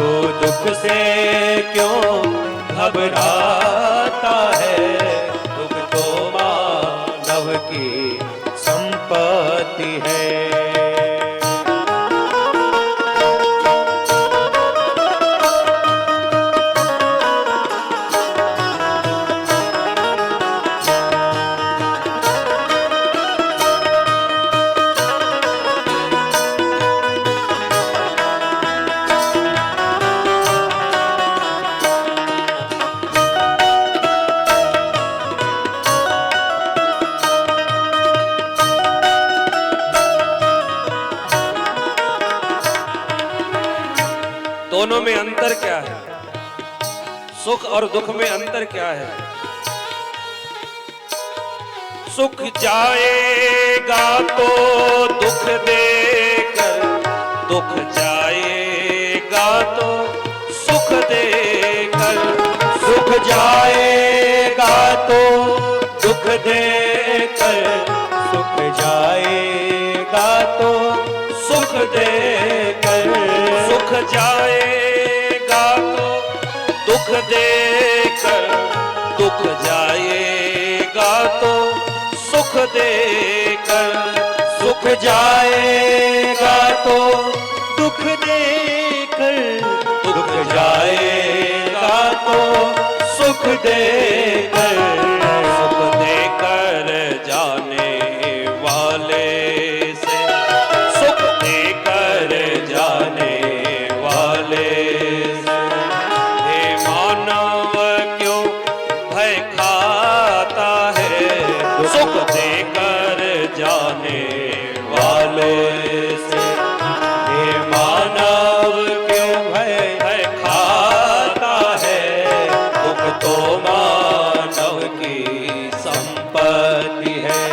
तो दुख से क्यों घबराता है, दुख तो मानव की संपत्ति है। दोनों में अंतर क्या है? सुख और दुख में अंतर क्या है? सुख जाएगा तो दुख देकर, दुख जाएगा तो सुख देकर, सुख जाएगा तो दुख देकर, सुख जाएगा तो सुख देकर, सुख जाएगा तो दुख देकर, दुख जाएगा तो सुख देकर, सुख जाएगा तो दुख देकर, दुख जाएगा तो सुख देकर, सुख देकर जाने वाले से, सुख देकर जाने वाले से, हे मानव क्यों भय खाता है, सुख देकर जाने वाले से, हे मानव क्यों भय खाता है, दुख तो मानव की संपत्ति है।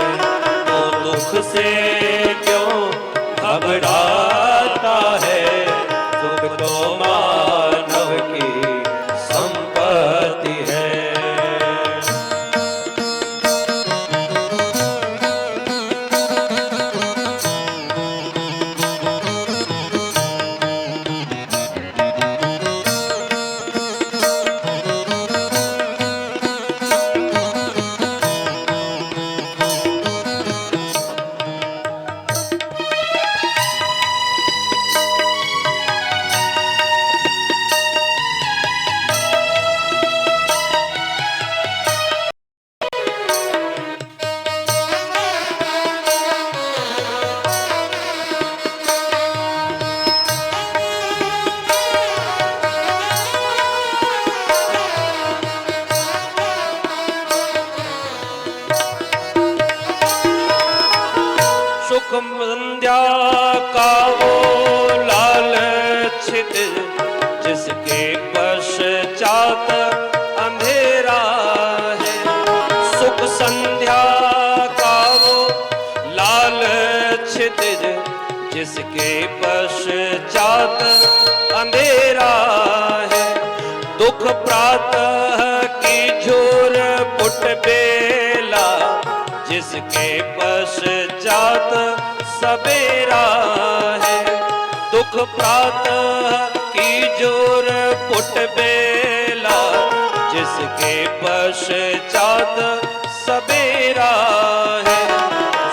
तो दुख से क्यों घबराता है, दुख तो मानव की संपत्ति है। सुख संध्या का वो लालचित, जिसके पश्चात अंधेरा है। सुख संध्या का वो लालचित, जिसके पश्चात अंधेरा है। दुख प्रातः की झोर पुट बेला, जिसके पश्चात सवेरा है। दुख प्रातः की जोर पुट बेला, जिसके पश्चात सवेरा है।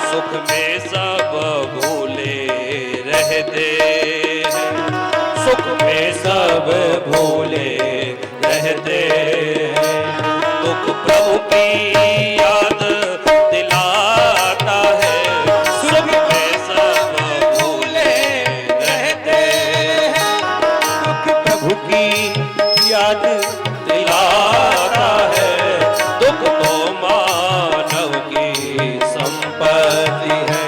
सुख में सब भूले रहते हैं, सुख में सब भूले रहते हैं। दुख प्रभु की याद दिलाता है, सुख में सब भूले रहते हैं। दुख प्रभु की याद दिलाता है, दुख तो मानव की संपत्ति है।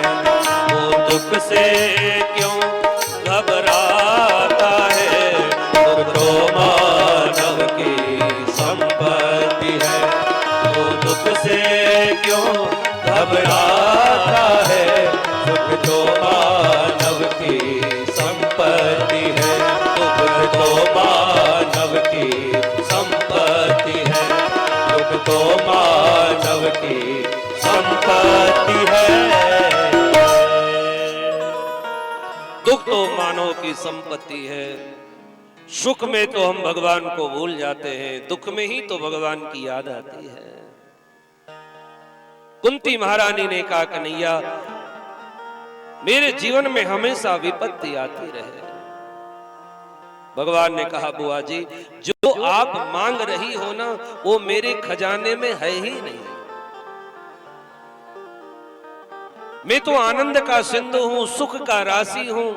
वो दुख से क्यों घबराता है, दुख तो मानव की संपत्ति है। वो दुख से क्यों घबराता है, दुख तो मानव की संपत्ति है। दुख तो मानव की संपत्ति है, दुख तो मानव की संपत्ति है। दुख तो मानव की संपत्ति है। सुख में तो हम भगवान को भूल जाते हैं, दुख में ही तो भगवान की याद आती है। कुंती महारानी ने कहा, कन्हैया मेरे जीवन में हमेशा विपत्ति आती रहे। भगवान ने कहा, बुआ जी जो आप मांग रही हो ना वो मेरे खजाने में है ही नहीं। मैं तो आनंद का सिंधु हूं, सुख का राशि हूं,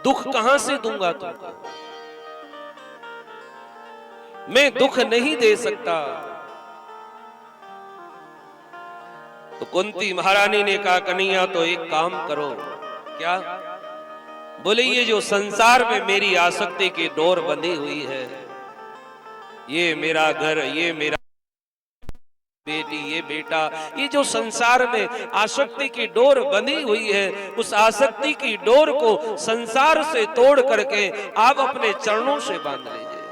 दुख कहां से दूंगा तुमको? मैं दुख नहीं दे सकता। तो कुंती महारानी ने कहा, कन्हैया तो एक काम करो। क्या? बोले, ये जो संसार में मेरी आसक्ति की डोर बंधी हुई है, ये मेरा घर, ये मेरा बेटी, ये बेटा, ये जो संसार में आसक्ति की डोर बंधी हुई है, उस आसक्ति की डोर को संसार से तोड़ करके आप अपने चरणों से बांध लीजिए।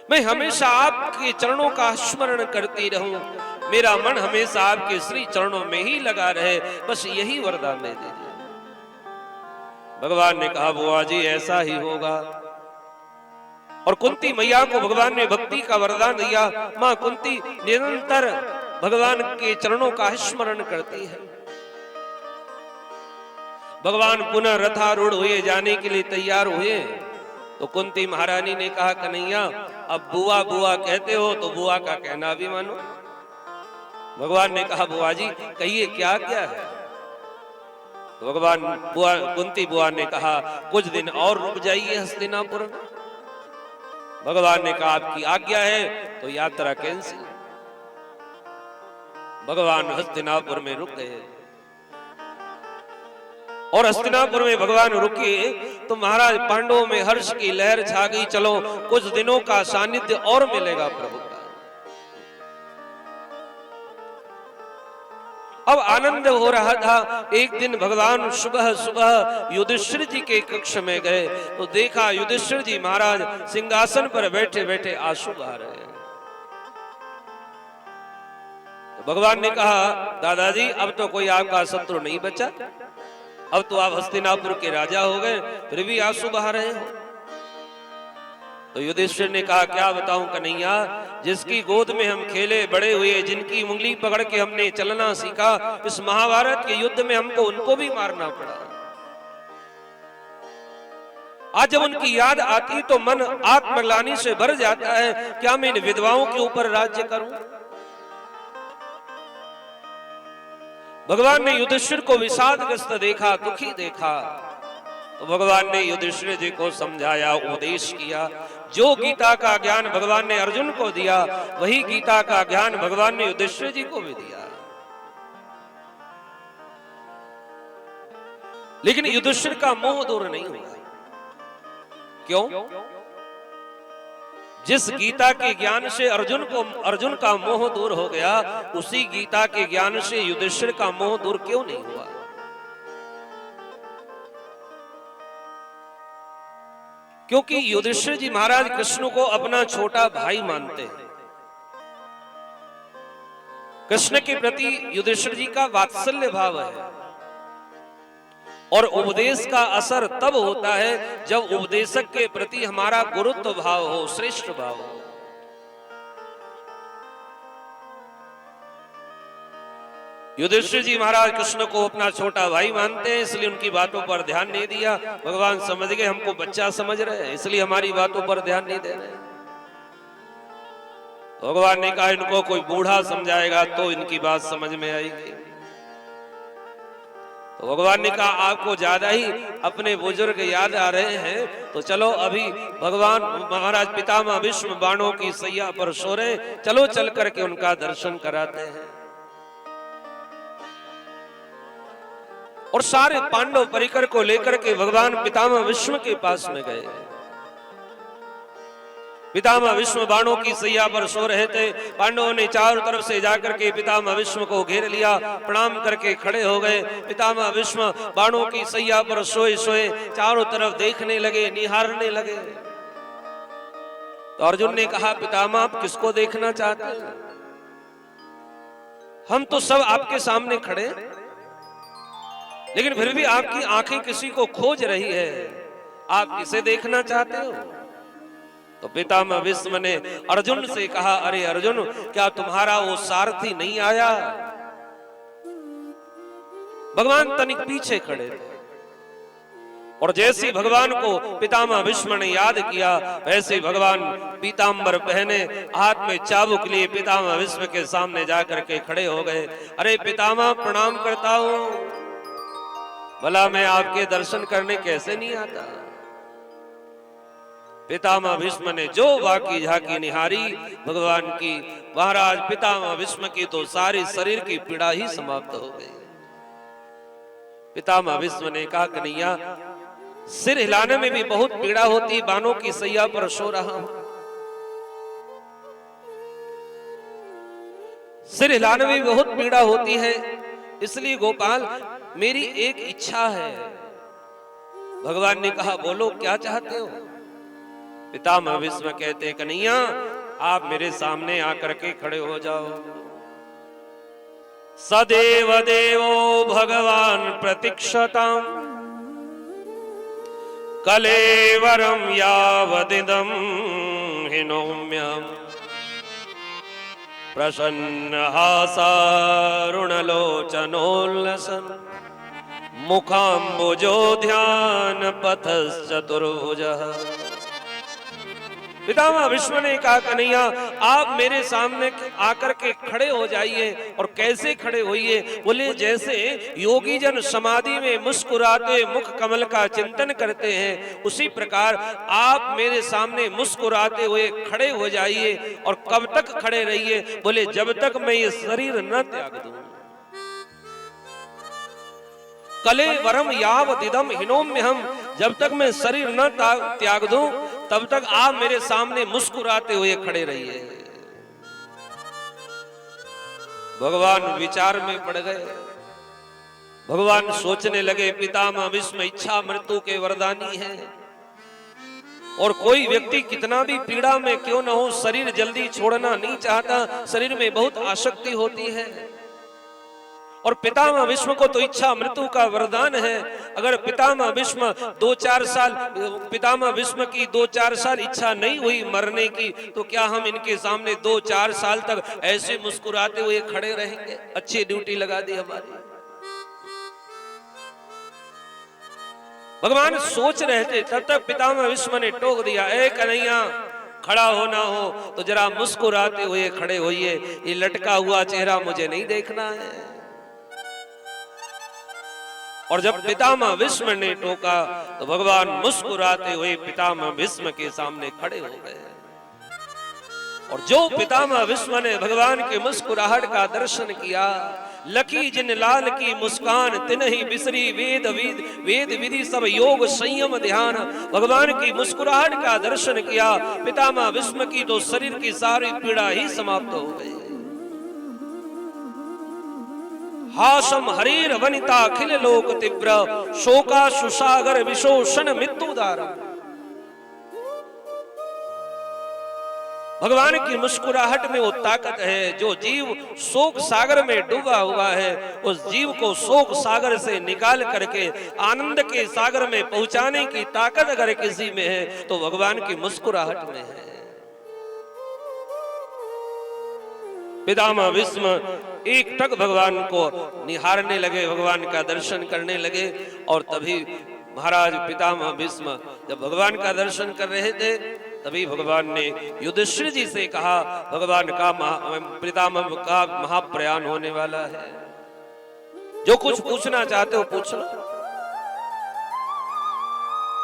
मैं हमेशा आपके चरणों का स्मरण करती रहूं, मेरा मन हमेशा आपके श्री चरणों में ही लगा रहे, बस यही वरदान दे दीजिए। भगवान ने कहा, बुआ जी ऐसा ही होगा। और कुंती मैया को भगवान ने भक्ति का वरदान दिया। मां कुंती निरंतर भगवान के चरणों का स्मरण करती है। भगवान पुनः रथारूढ़ हुए, जाने के लिए तैयार हुए। तो कुंती महारानी ने कहा, कन्हैया अब बुआ बुआ कहते हो तो बुआ का कहना भी मानो। भगवान ने कहा, बुआ जी कहिए क्या क्या है? तो भगवान कुंती बुआ ने कहा, कुछ दिन और रुक जाइए हस्तिनापुर में। भगवान ने कहा, आपकी आज्ञा है। तो यात्रा कैंसिल। भगवान हस्तिनापुर में रुक गए। और हस्तिनापुर में भगवान रुके तो महाराज पांडवों में हर्ष की लहर छा गई। चलो कुछ दिनों का सानिध्य और मिलेगा प्रभु का। अब आनंद हो रहा था। एक दिन भगवान सुबह सुबह युधिष्ठिर जी के कक्ष में गए तो देखा युधिष्ठिर जी महाराज सिंहासन पर बैठे बैठे आंसू बहा रहे हैं। तो भगवान ने कहा, दादाजी अब तो कोई आपका शत्रु नहीं बचा, अब तो आप हस्तिनापुर के राजा हो गए, फिर भी आंसू बहा रहे हो। तो युधिष्ठिर ने कहा, क्या बताऊं कन्हैया, जिसकी गोद में हम खेले बड़े हुए, जिनकी उंगली पकड़ के हमने चलना सीखा, इस महाभारत के युद्ध में हमको उनको भी मारना पड़ा। आज जब उनकी याद आती तो मन आत्मग्लानि से भर जाता है। क्या मैं इन विधवाओं के ऊपर राज्य करूं? भगवान ने युधिष्ठिर को विषादग्रस्त देखा, दुखी देखा। तो भगवान ने युधिष्ठिर जी को समझाया, उपदेश किया। जो गीता का ज्ञान भगवान ने अर्जुन को दिया, वही गीता का ज्ञान भगवान ने युधिष्ठिर जी को भी दिया। लेकिन युधिष्ठिर का मोह दूर नहीं हुआ। क्यों? जिस गीता के ज्ञान से अर्जुन का मोह दूर हो गया, उसी गीता के ज्ञान से युधिष्ठिर का मोह दूर क्यों नहीं हुआ? क्योंकि युधिष्ठिर जी महाराज कृष्ण को अपना छोटा भाई मानते हैं। कृष्ण के प्रति युधिष्ठिर जी का वात्सल्य भाव है। और उपदेश का असर तब होता है जब उपदेशक के प्रति हमारा गुरुत्व भाव हो, श्रेष्ठ भाव हो। युधिष्ठिर जी महाराज कृष्ण को अपना छोटा भाई मानते हैं, इसलिए उनकी बातों पर ध्यान नहीं दिया। भगवान समझ गए हमको बच्चा समझ रहे हैं, इसलिए हमारी बातों पर ध्यान नहीं दे रहे। भगवान ने कहा, इनको कोई बूढ़ा समझाएगा तो इनकी बात समझ में आएगी। तो भगवान ने कहा, आपको ज्यादा ही अपने बुजुर्ग याद आ रहे हैं, तो चलो अभी भगवान महाराज पितामह भीष्म बाणों की सैया पर सो रहे, चलो चल करके उनका दर्शन कराते हैं। और सारे पांडव परिकर को लेकर के भगवान पितामह भीष्म के पास में गए। पितामह भीष्म बाणों की सैया पर सो रहे थे। पांडवों ने चारों तरफ से जाकर के पितामह भीष्म को घेर लिया, प्रणाम करके खड़े हो गए। पितामह भीष्म बाणों की सैया पर सोए सोए चारों तरफ देखने लगे, निहारने लगे। तो अर्जुन ने कहा, पितामह आप किसको देखना चाहते हैं? हम तो सब आपके सामने खड़े, लेकिन फिर भी आपकी आंखें किसी को खोज रही है, आप किसे देखना चाहते हो? तो पितामह भीष्म ने अर्जुन से कहा, अरे अर्जुन, क्या तुम्हारा वो सारथी नहीं आया? भगवान तनिक पीछे खड़े थे और जैसे भगवान को पितामह भीष्म ने याद किया, वैसे भगवान पीतांबर पहने हाथ में चाबुक लिए पितामह भीष्म के सामने जाकर के खड़े हो गए। अरे पितामह, प्रणाम करता हूं, भला मैं आपके दर्शन करने कैसे नहीं आता? पितामह भीष्म ने जो बाकी झाकी निहारी भगवान की, महाराज पितामह भीष्म की तो सारी शरीर की पीड़ा ही समाप्त हो गई। पितामह भीष्म ने कहा, कन्हैया, सिर हिलाने में भी बहुत पीड़ा होती, बानों की सैया पर सो रहा हूं। सिर हिलाने में भी बहुत पीड़ा होती है, इसलिए गोपाल मेरी एक इच्छा है। भगवान ने कहा, बोलो क्या चाहते हो? पितामह भीष्म कहते, कन्हैया, आप मेरे सामने आकर के खड़े हो जाओ। सदेव देवो भगवान प्रतीक्षताम् कलेवरम यावदिदं हिनोम्यम् प्रसन्नहासारुणलोचनोल्लसन् मुखाम्बुजो ध्यान पथश्चतुर्भुजः। पितामह भीष्म ने कहा, कन्हैया, आप मेरे सामने आकर के खड़े हो जाइए। और कैसे खड़े होइए? बोले, जैसे योगी जन समाधि में मुस्कुराते मुख कमल का चिंतन करते हैं, उसी प्रकार आप मेरे सामने मुस्कुराते हुए खड़े हो जाइए। और कब तक खड़े रहिए? बोले, जब तक मैं ये शरीर न त्याग दूं। कलेवरम यावदिदं हिनोम्यहम्, जब तक मैं शरीर न त्याग दूं तब तक आप मेरे सामने मुस्कुराते हुए खड़े रहिए। भगवान विचार में पड़ गए। भगवान सोचने लगे, पितामह भीष्म इच्छा मृत्यु के वरदानी है, और कोई व्यक्ति कितना भी पीड़ा में क्यों न हो, शरीर जल्दी छोड़ना नहीं चाहता, शरीर में बहुत आसक्ति होती है। और पितामह भीष्म को तो इच्छा मृत्यु का वरदान है। अगर पितामह भीष्म 2-4 साल, पितामह भीष्म की 2-4 साल इच्छा नहीं हुई मरने की, तो क्या हम इनके सामने 2-4 साल तक ऐसे मुस्कुराते हुए खड़े रहेंगे? अच्छी ड्यूटी लगा दी हमारी। भगवान सोच रहे थे, तब तक पितामह भीष्म ने टोक दिया, ए कन्हैया, खड़ा होना हो तो जरा मुस्कुराते हुए खड़े होइए, ये लटका हुआ चेहरा मुझे नहीं देखना है। और जब पितामह भीष्म ने टोका तो भगवान मुस्कुराते हुए पितामह भीष्म के सामने खड़े हो गए। और जो पितामह भीष्म ने भगवान के मुस्कुराहट का दर्शन किया, लकी जिन लाल की मुस्कान तिन्हि बिसरी वेद विधि सब योग संयम ध्यान। भगवान की मुस्कुराहट का दर्शन किया, पितामह भीष्म की तो शरीर की सारी पीड़ा ही समाप्त हो गई। हासम हरीर वनिता अखिल लोक तीव्र शोका सुसागर विशोषण मृत्युदार। भगवान की मुस्कुराहट में वो ताकत है, जो जीव शोक सागर में डूबा हुआ है, उस जीव को शोक सागर से निकाल करके आनंद के सागर में पहुंचाने की ताकत अगर किसी में है तो भगवान की मुस्कुराहट में है। पितामह भीष्म एक टक भगवान को निहारने लगे, भगवान का दर्शन करने लगे। और तभी महाराज पितामह भीष्म जब भगवान का दर्शन कर रहे थे, तभी भगवान ने युधिष्ठिर जी से कहा, भगवान का पितामह का महाप्रयाण होने वाला है, जो कुछ पूछना चाहते हो पूछ लो।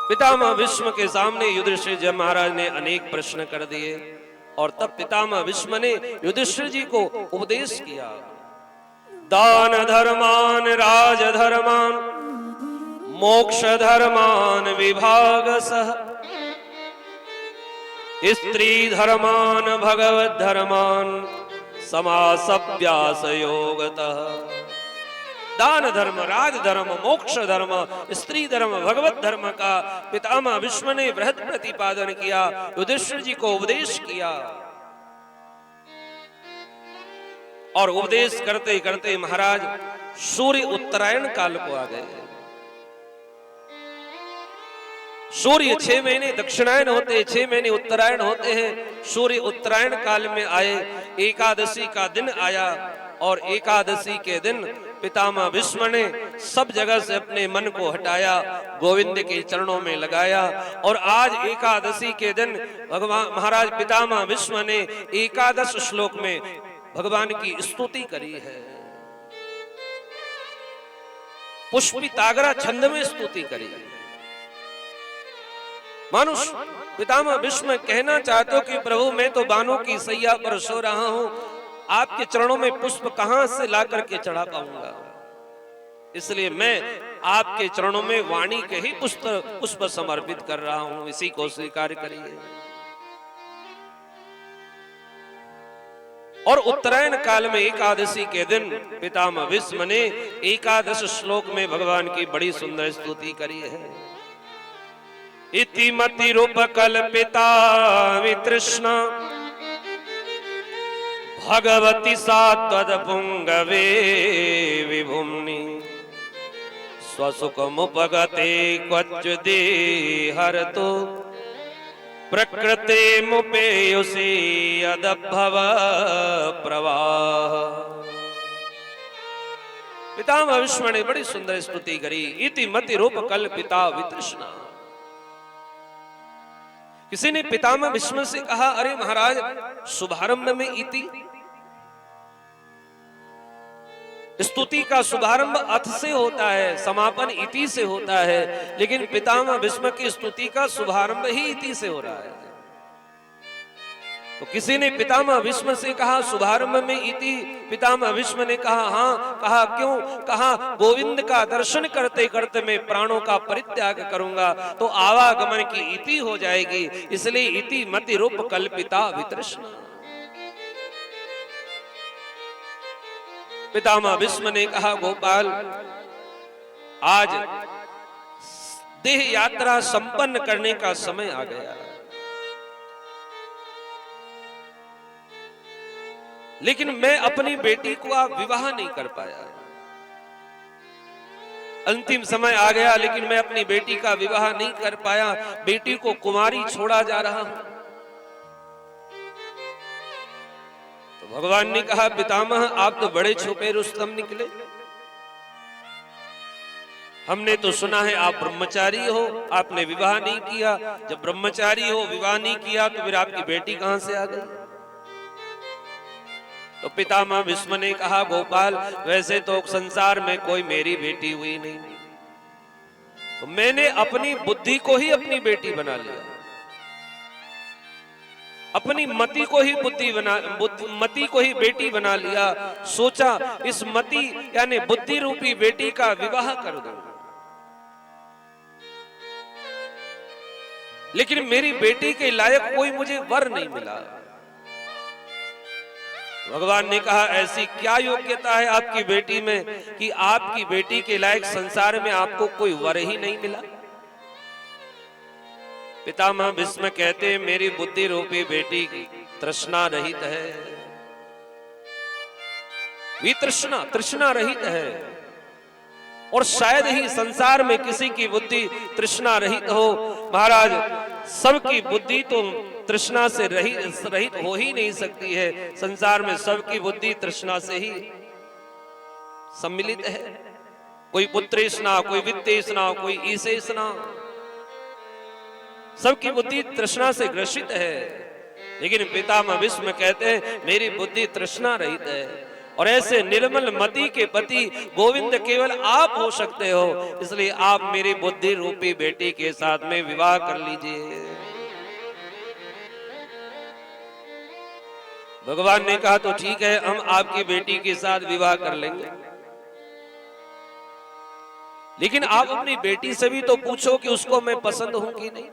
पितामह भीष्म के सामने युधिष्ठिर जी महाराज ने अनेक प्रश्न कर दिए। और तब पितामह भीष्म ने युधिष्ठिर जी को उपदेश किया, दान धर्मान राज धर्मान मोक्ष धर्मान विभागसः स्त्री धर्मान भगवत धर्मान समासभ्यास योगतः। दान धर्म, राज धर्म, मोक्ष धर्म, स्त्री धर्म, भगवत धर्म का पितामह भीष्म ने बृहद प्रतिपादन किया, युधिष्ठिर जी को उपदेश किया। और उपदेश करते करते महाराज सूर्य उत्तरायण काल को आ गए। सूर्य 6 महीने दक्षिणायन होते हैं, 6 महीने उत्तरायण होते हैं। सूर्य उत्तरायण काल में आए, एकादशी का दिन आया और एकादशी के दिन पितामह भीष्म ने सब जगह से अपने मन को हटाया, गोविंद के चरणों में लगाया। और आज एकादशी के दिन भगवान महाराज पितामह भीष्म ने एकादश श्लोक में भगवान की स्तुति करी है, पुष्पिताग्रा छंद में स्तुति करी है। मानुष पितामह भीष्म कहना चाहते हो कि प्रभु मैं तो बानों की सैया पर सो रहा हूं, आपके चरणों में पुष्प कहां से ला करके चढ़ा पाऊंगा, इसलिए मैं आपके चरणों में वाणी के ही पुष्प समर्पित कर रहा हूं, इसी को स्वीकार करिए। और उत्तरायण काल में एकादशी के दिन पितामह भीष्म ने एकादश श्लोक में भगवान की बड़ी सुंदर स्तुति करी है। इति मति रूप कल्पिता वितृष्णा भगवती सात्वद पुंगवे विभुम्नि स्वसुखमुपगते क्वच्युदे हरतो प्रकृते मुपेयुषे यदभव प्रवाह। पितामह भीष्म ने बड़ी सुंदर स्तुति करी। इति मति रूप कल्पिता वितृष्णा। किसी ने पितामह भीष्म से कहा, अरे महाराज शुभारंभ में इति, स्तुति का शुभारंभ अथ से होता है, समापन इति से होता है, लेकिन पितामह भीष्म की स्तुति का शुभारंभ ही इति से हो रहा है। तो किसी ने पितामह भीष्म से कहा शुभारंभ में इति, पितामह भीष्म ने कहा हाँ। कहा क्यों? कहा गोविंद का दर्शन करते करते मैं प्राणों का परित्याग करूंगा तो आवागमन की इति हो जाएगी, इसलिए इति मति रूप कल्पिता वितृष्णा। पितामह भीष्म ने कहा गोपाल आज देह यात्रा संपन्न करने का समय आ गया, लेकिन मैं अपनी बेटी को विवाह नहीं कर पाया। अंतिम समय आ गया लेकिन मैं अपनी बेटी का विवाह नहीं कर पाया, बेटी को कुमारी छोड़ा जा रहा हूं। तो भगवान ने कहा पितामह आप तो बड़े छुपे रुस्तम निकले, हमने तो सुना है आप ब्रह्मचारी हो, आपने विवाह नहीं किया। जब ब्रह्मचारी हो विवाह नहीं किया तो फिर आपकी बेटी कहां से आ गई? तो पितामह भीष्म ने कहा गोपाल वैसे तो संसार में कोई मेरी बेटी हुई नहीं, तो मैंने अपनी बुद्धि को ही अपनी बेटी बना लिया, अपनी मति को ही मति को ही बेटी बना लिया। सोचा इस मति यानी बुद्धि रूपी बेटी का विवाह कर दूं, लेकिन मेरी बेटी के लायक कोई मुझे वर नहीं मिला। भगवान ने कहा ऐसी क्या योग्यता है आपकी बेटी में कि आपकी बेटी के लायक संसार में आपको कोई वर ही नहीं मिला? पितामह भीष्म कहते मेरी बुद्धि रूपी बेटी की तृष्णा रहित है, वितृष्णा तृष्णा रहित है, और शायद ही संसार में किसी की बुद्धि तृष्णा रहित हो। महाराज सबकी बुद्धि तो तृष्णा से रहित हो ही नहीं सकती है, संसार में सबकी बुद्धि तृष्णा से ही सम्मिलित है। कोई पुत्रेष्णा, कोई वित्तेष्णा, कोई ईशेष्णा, सबकी बुद्धि तृष्णा से ग्रसित है। लेकिन पितामह भीष्म कहते हैं मेरी बुद्धि तृष्णा रहित है, और ऐसे निर्मल मति के पति गोविंद केवल आप हो सकते हो, इसलिए आप मेरी बुद्धि रूपी बेटी के साथ में विवाह कर लीजिए। भगवान ने कहा तो ठीक है हम आपकी बेटी के साथ विवाह कर लेंगे, लेकिन आप अपनी बेटी से भी तो पूछो कि उसको मैं पसंद हूं कि नहीं।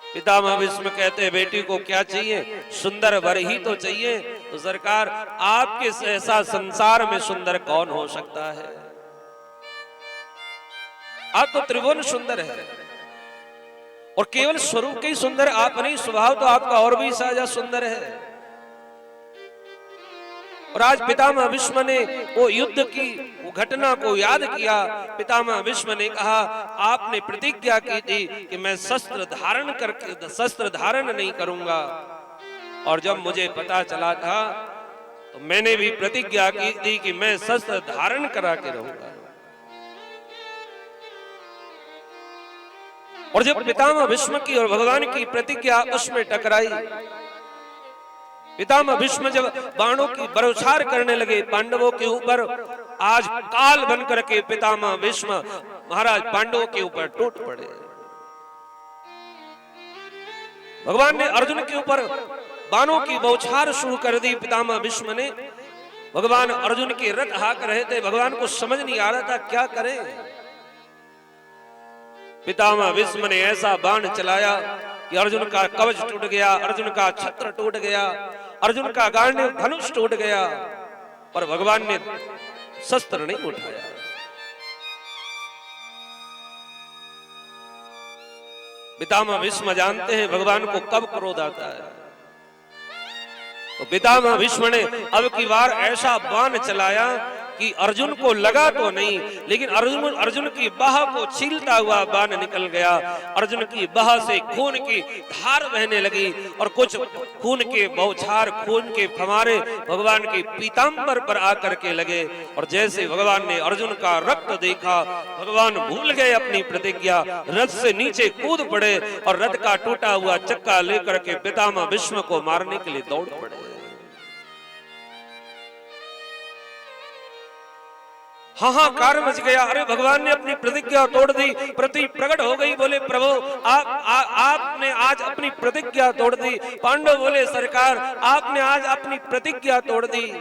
पितामह भीष्म कहते हैं बेटी को क्या चाहिए? सुंदर वर ही तो चाहिए। तो सरकार आपके ऐसा संसार में सुंदर कौन हो सकता है? आप तो त्रिभुवन सुंदर है, और केवल स्वरूप के ही सुंदर आप नहीं, स्वभाव तो आपका और भी साजा सुंदर है। और आज पितामह भीष्म ने वो युद्ध की वो घटना को याद किया। पितामह भीष्म ने कहा, आपने प्रतिज्ञा की थी कि मैं शस्त्र धारण नहीं करूंगा, और जब मुझे पता चला था तो मैंने भी प्रतिज्ञा की थी कि मैं शस्त्र धारण करा के रहूंगा। और जब पितामह भीष्म की और भगवान की प्रतिज्ञा आपस में टकराई, पितामह भीष्म जब बाणों की बरसार करने लगे पांडवों के ऊपर, आज काल बन करके पितामह भीष्म महाराज पांडवों के ऊपर टूट पड़े। भगवान ने अर्जुन के ऊपर बाणों की बौछार शुरू कर दी। पितामह भीष्म ने, भगवान अर्जुन के रथ हाँक रहे थे, भगवान को समझ नहीं आ रहा था क्या करें। पितामह भीष्म ने ऐसा बाण चलाया कि अर्जुन का कवच टूट गया, अर्जुन का छत्र टूट गया, अर्जुन का गांडीव धनुष टूट गया, पर भगवान ने शस्त्र नहीं उठाया। पितामह भीष्म जानते हैं भगवान को कब क्रोध आता है। तो पितामह भीष्म ने अब की बार ऐसा बाण चलाया कि अर्जुन को लगा तो नहीं, लेकिन अर्जुन की बाह को छीलता हुआ बाण निकल गया। अर्जुन की बाह से खून की धार बहने लगी और कुछ खून के बौछार, खून के फवारे भगवान के पीतांबर पर आकर के लगे। और जैसे भगवान ने अर्जुन का रक्त देखा, भगवान भूल गए अपनी प्रतिज्ञा, रथ से नीचे कूद पड़े और रथ का टूटा हुआ चक्का लेकर के पितामह भीष्म को मारने के लिए दौड़ पड़े। हाहाकार मच गया। अरे भगवान ने अपनी प्रतिज्ञा तोड़ दी, प्रति प्रकट हो गई। बोले प्रभु आपने आज अपनी प्रतिज्ञा तोड़ दी। पांडव बोले सरकार आपने आज अपनी प्रतिज्ञा तोड़ दी।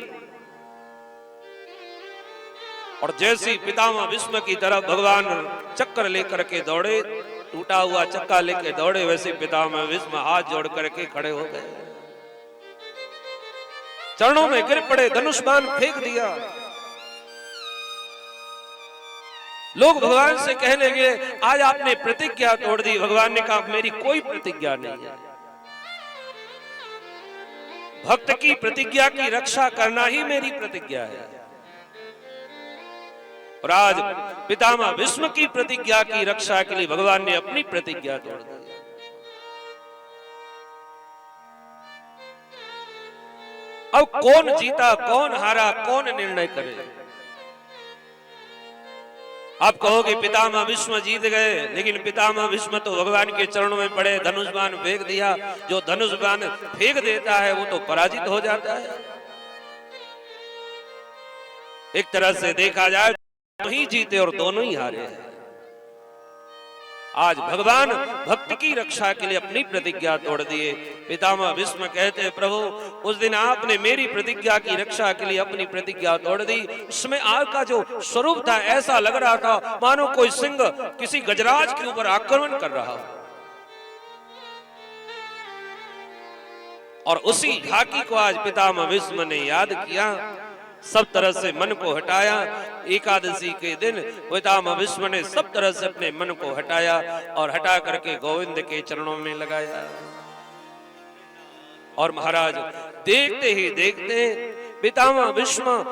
और जैसी पितामह भीष्म की तरफ भगवान चक्कर लेकर के दौड़े, टूटा हुआ चक्का लेके दौड़े, वैसे पितामह भीष्म हाथ जोड़ करके खड़े हो गए, चरणों में गिर पड़े, धनुष बाण फेंक दिया। लोग भगवान से कहने लगे आज आपने प्रतिज्ञा तोड़ दी। भगवान ने कहा मेरी कोई प्रतिज्ञा नहीं है, भक्त की प्रतिज्ञा की रक्षा करना ही मेरी प्रतिज्ञा है। और आज पितामह भीष्म की प्रतिज्ञा की रक्षा के लिए भगवान ने अपनी प्रतिज्ञा तोड़ दी। अब कौन जीता कौन हारा, कौन निर्णय करे। आप कहोगे पितामह भीष्म जीत गए, लेकिन पितामह भीष्म तो भगवान के चरणों में पड़े, धनुष बाण फेंक दिया। जो धनुष बाण फेंक देता है वो तो पराजित हो जाता है। एक तरह से देखा जाए दोनों ही जीते और दोनों ही हारे हैं। आज भगवान भक्त की रक्षा के लिए अपनी प्रतिज्ञा तोड़ दिए। पितामह भीष्म कहते हैं प्रभु उस दिन आपने मेरी प्रतिज्ञा की रक्षा के लिए अपनी प्रतिज्ञा तोड़ दी। उसमें आपका जो स्वरूप था ऐसा लग रहा था मानो कोई सिंह किसी गजराज के ऊपर आक्रमण कर रहा हो। और उसी झांकी को आज पितामह भीष्म ने याद किया, सब तरह से मन को हटाया। एकादशी के दिन पितामह भीष्म ने सब तरह से अपने मन को हटाया और हटा करके गोविंद के चरणों में लगाया। और महाराज देखते ही देखते पितामह भीष्म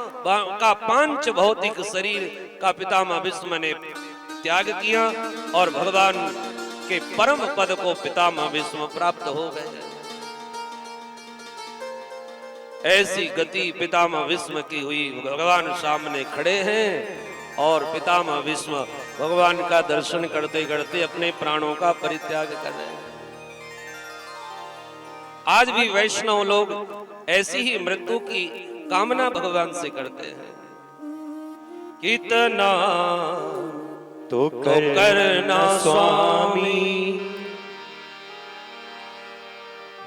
का पांच भौतिक शरीर का पितामह भीष्म ने त्याग किया और भगवान के परम पद को पितामह भीष्म प्राप्त हो गए। ऐसी गति पितामह भीष्म की हुई। भगवान सामने खड़े हैं और पितामह भीष्म भगवान का दर्शन करते करते अपने प्राणों का परित्याग कर रहे हैं। आज भी वैष्णव लोग ऐसी ही मृत्यु की कामना भगवान से करते हैं। कितना तो करना स्वामी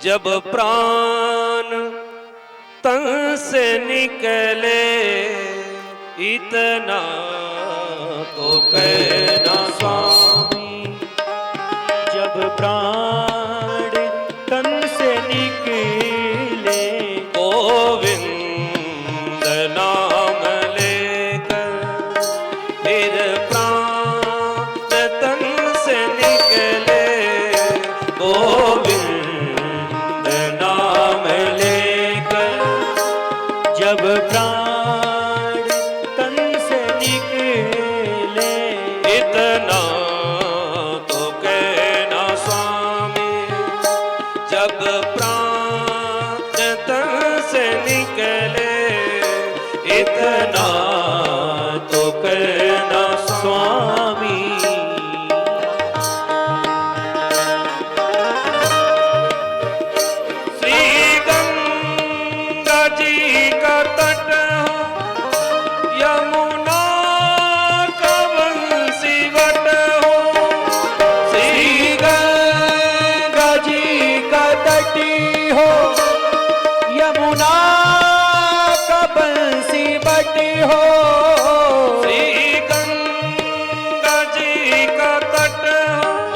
जब प्राण तन से निकले, इतना तो कहना स्वामी जब प्राण तन से निकले, गोविंद नाम लेकर फिर प्राण तन से निकले, गोविंद नाम लेकर जब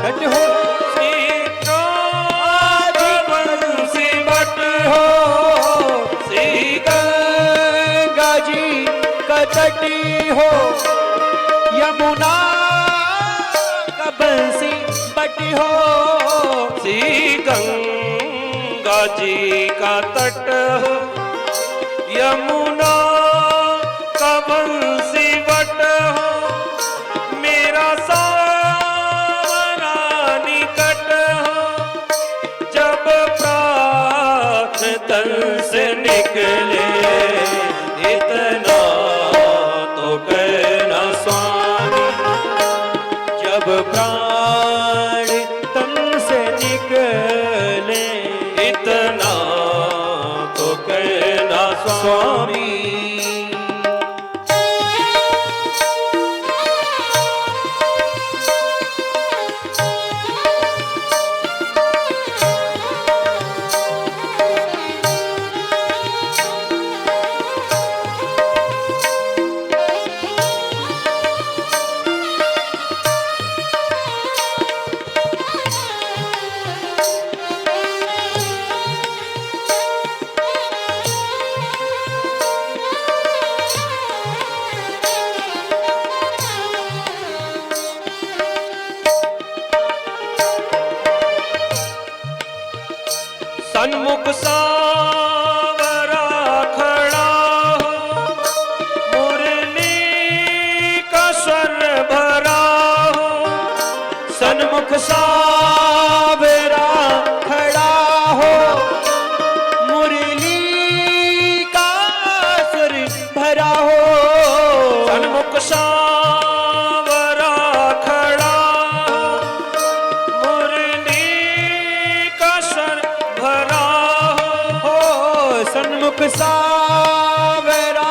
छठ हो बंसी बट हो श्री गंगा जी का तटी हो यमुना का बंसी बटी हो श्री गंगा जी का तट हो यमुना का बंसी बट हो मेरा सावरा निकट हो जब प्राण तन से निकले इतना तो कहना स्वामी जब प्राण तन से निकले इतना तो कहना स्वामी सन्मुख सावरा खड़ा हो मुरली का स्वर भरा हो सन्मुख सावरा खड़ा हो मुरली का सुर भरा हो सन्मुख सावरा खड़ा हो मुरली का स्वर भरा हो सन्मुख सावरा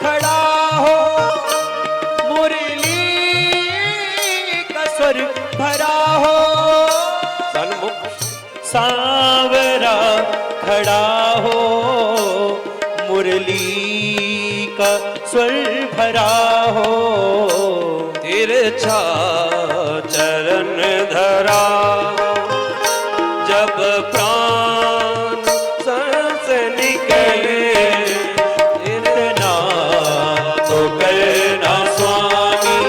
खड़ा हो मुरली का स्वर भरा हो सन्मुख सावरा खड़ा हो मुरली का स्वर भरा हो तिरछा चरण धरा जब प्राण सांस निकले इतना तो कहना स्वामी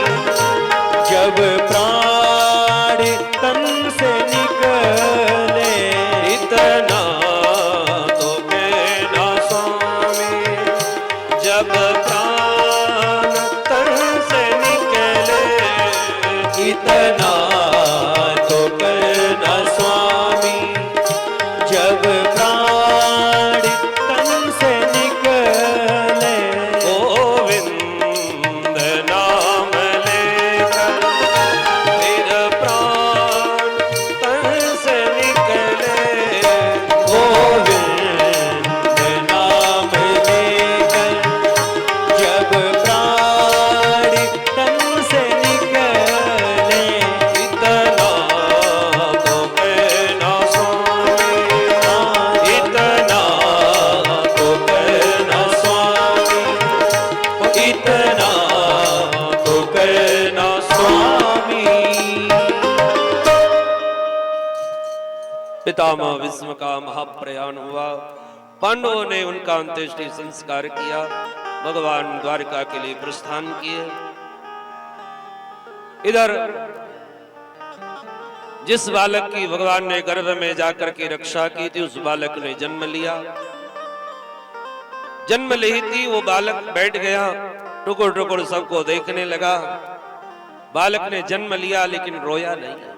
जब प्राण तन से निकले इतना तो कहना स्वामी जब प्राण तन से निकले इतना तो कहना स्वामी जब प्राण तन से निकले गोविंद नाम लेकर फिर प्राण तन से निकले गोविंद नाम लेकर जब प्राण तन से निकले इतना तो कहना स्वामी इतना तो कहना स्वामी इतना तो कहना स्वामी पितामह भीष्म का महाप्रयाण हुआ पांडवों ने उनका अंत्येष्टि संस्कार किया भगवान द्वारका के लिए प्रस्थान किए इधर जिस बालक की भगवान ने गर्भ में जाकर के रक्षा की थी उस बालक ने जन्म लिया जन्म लेती वो बालक बैठ गया टुकुर टुकुर सबको देखने लगा बालक ने जन्म लिया लेकिन रोया नहीं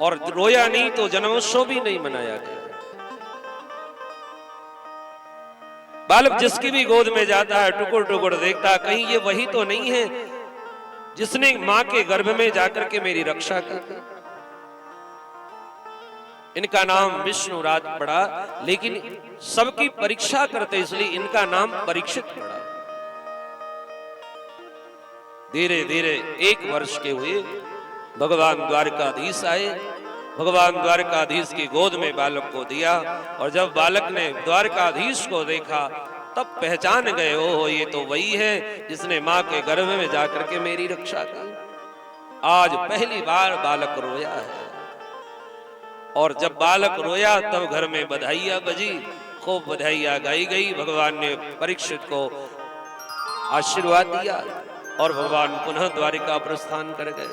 और रोया नहीं तो जन्मोत्सव भी नहीं मनाया गया बालक जिसकी भी गोद में जाता है टुकुर टुकुर देखता कहीं ये वही तो नहीं है जिसने मां के गर्भ में जाकर के मेरी रक्षा की इनका नाम विष्णुराज पड़ा लेकिन सबकी परीक्षा करते इसलिए इनका नाम परीक्षित पड़ा धीरे धीरे 1 वर्ष के हुए भगवान द्वारकाधीश आए भगवान द्वारकाधीश की गोद में बालक को दिया और जब बालक ने द्वारकाधीश को देखा तब पहचान गए ओ ये तो वही है जिसने मां के गर्भ में जाकर के मेरी रक्षा की आज पहली बार बालक रोया है। और जब बालक रोया तब घर में बधाइयां बजी, खूब बधाइयां गाई गई। भगवान ने परीक्षित को आशीर्वाद दिया और भगवान पुनः द्वारिका प्रस्थान कर गए।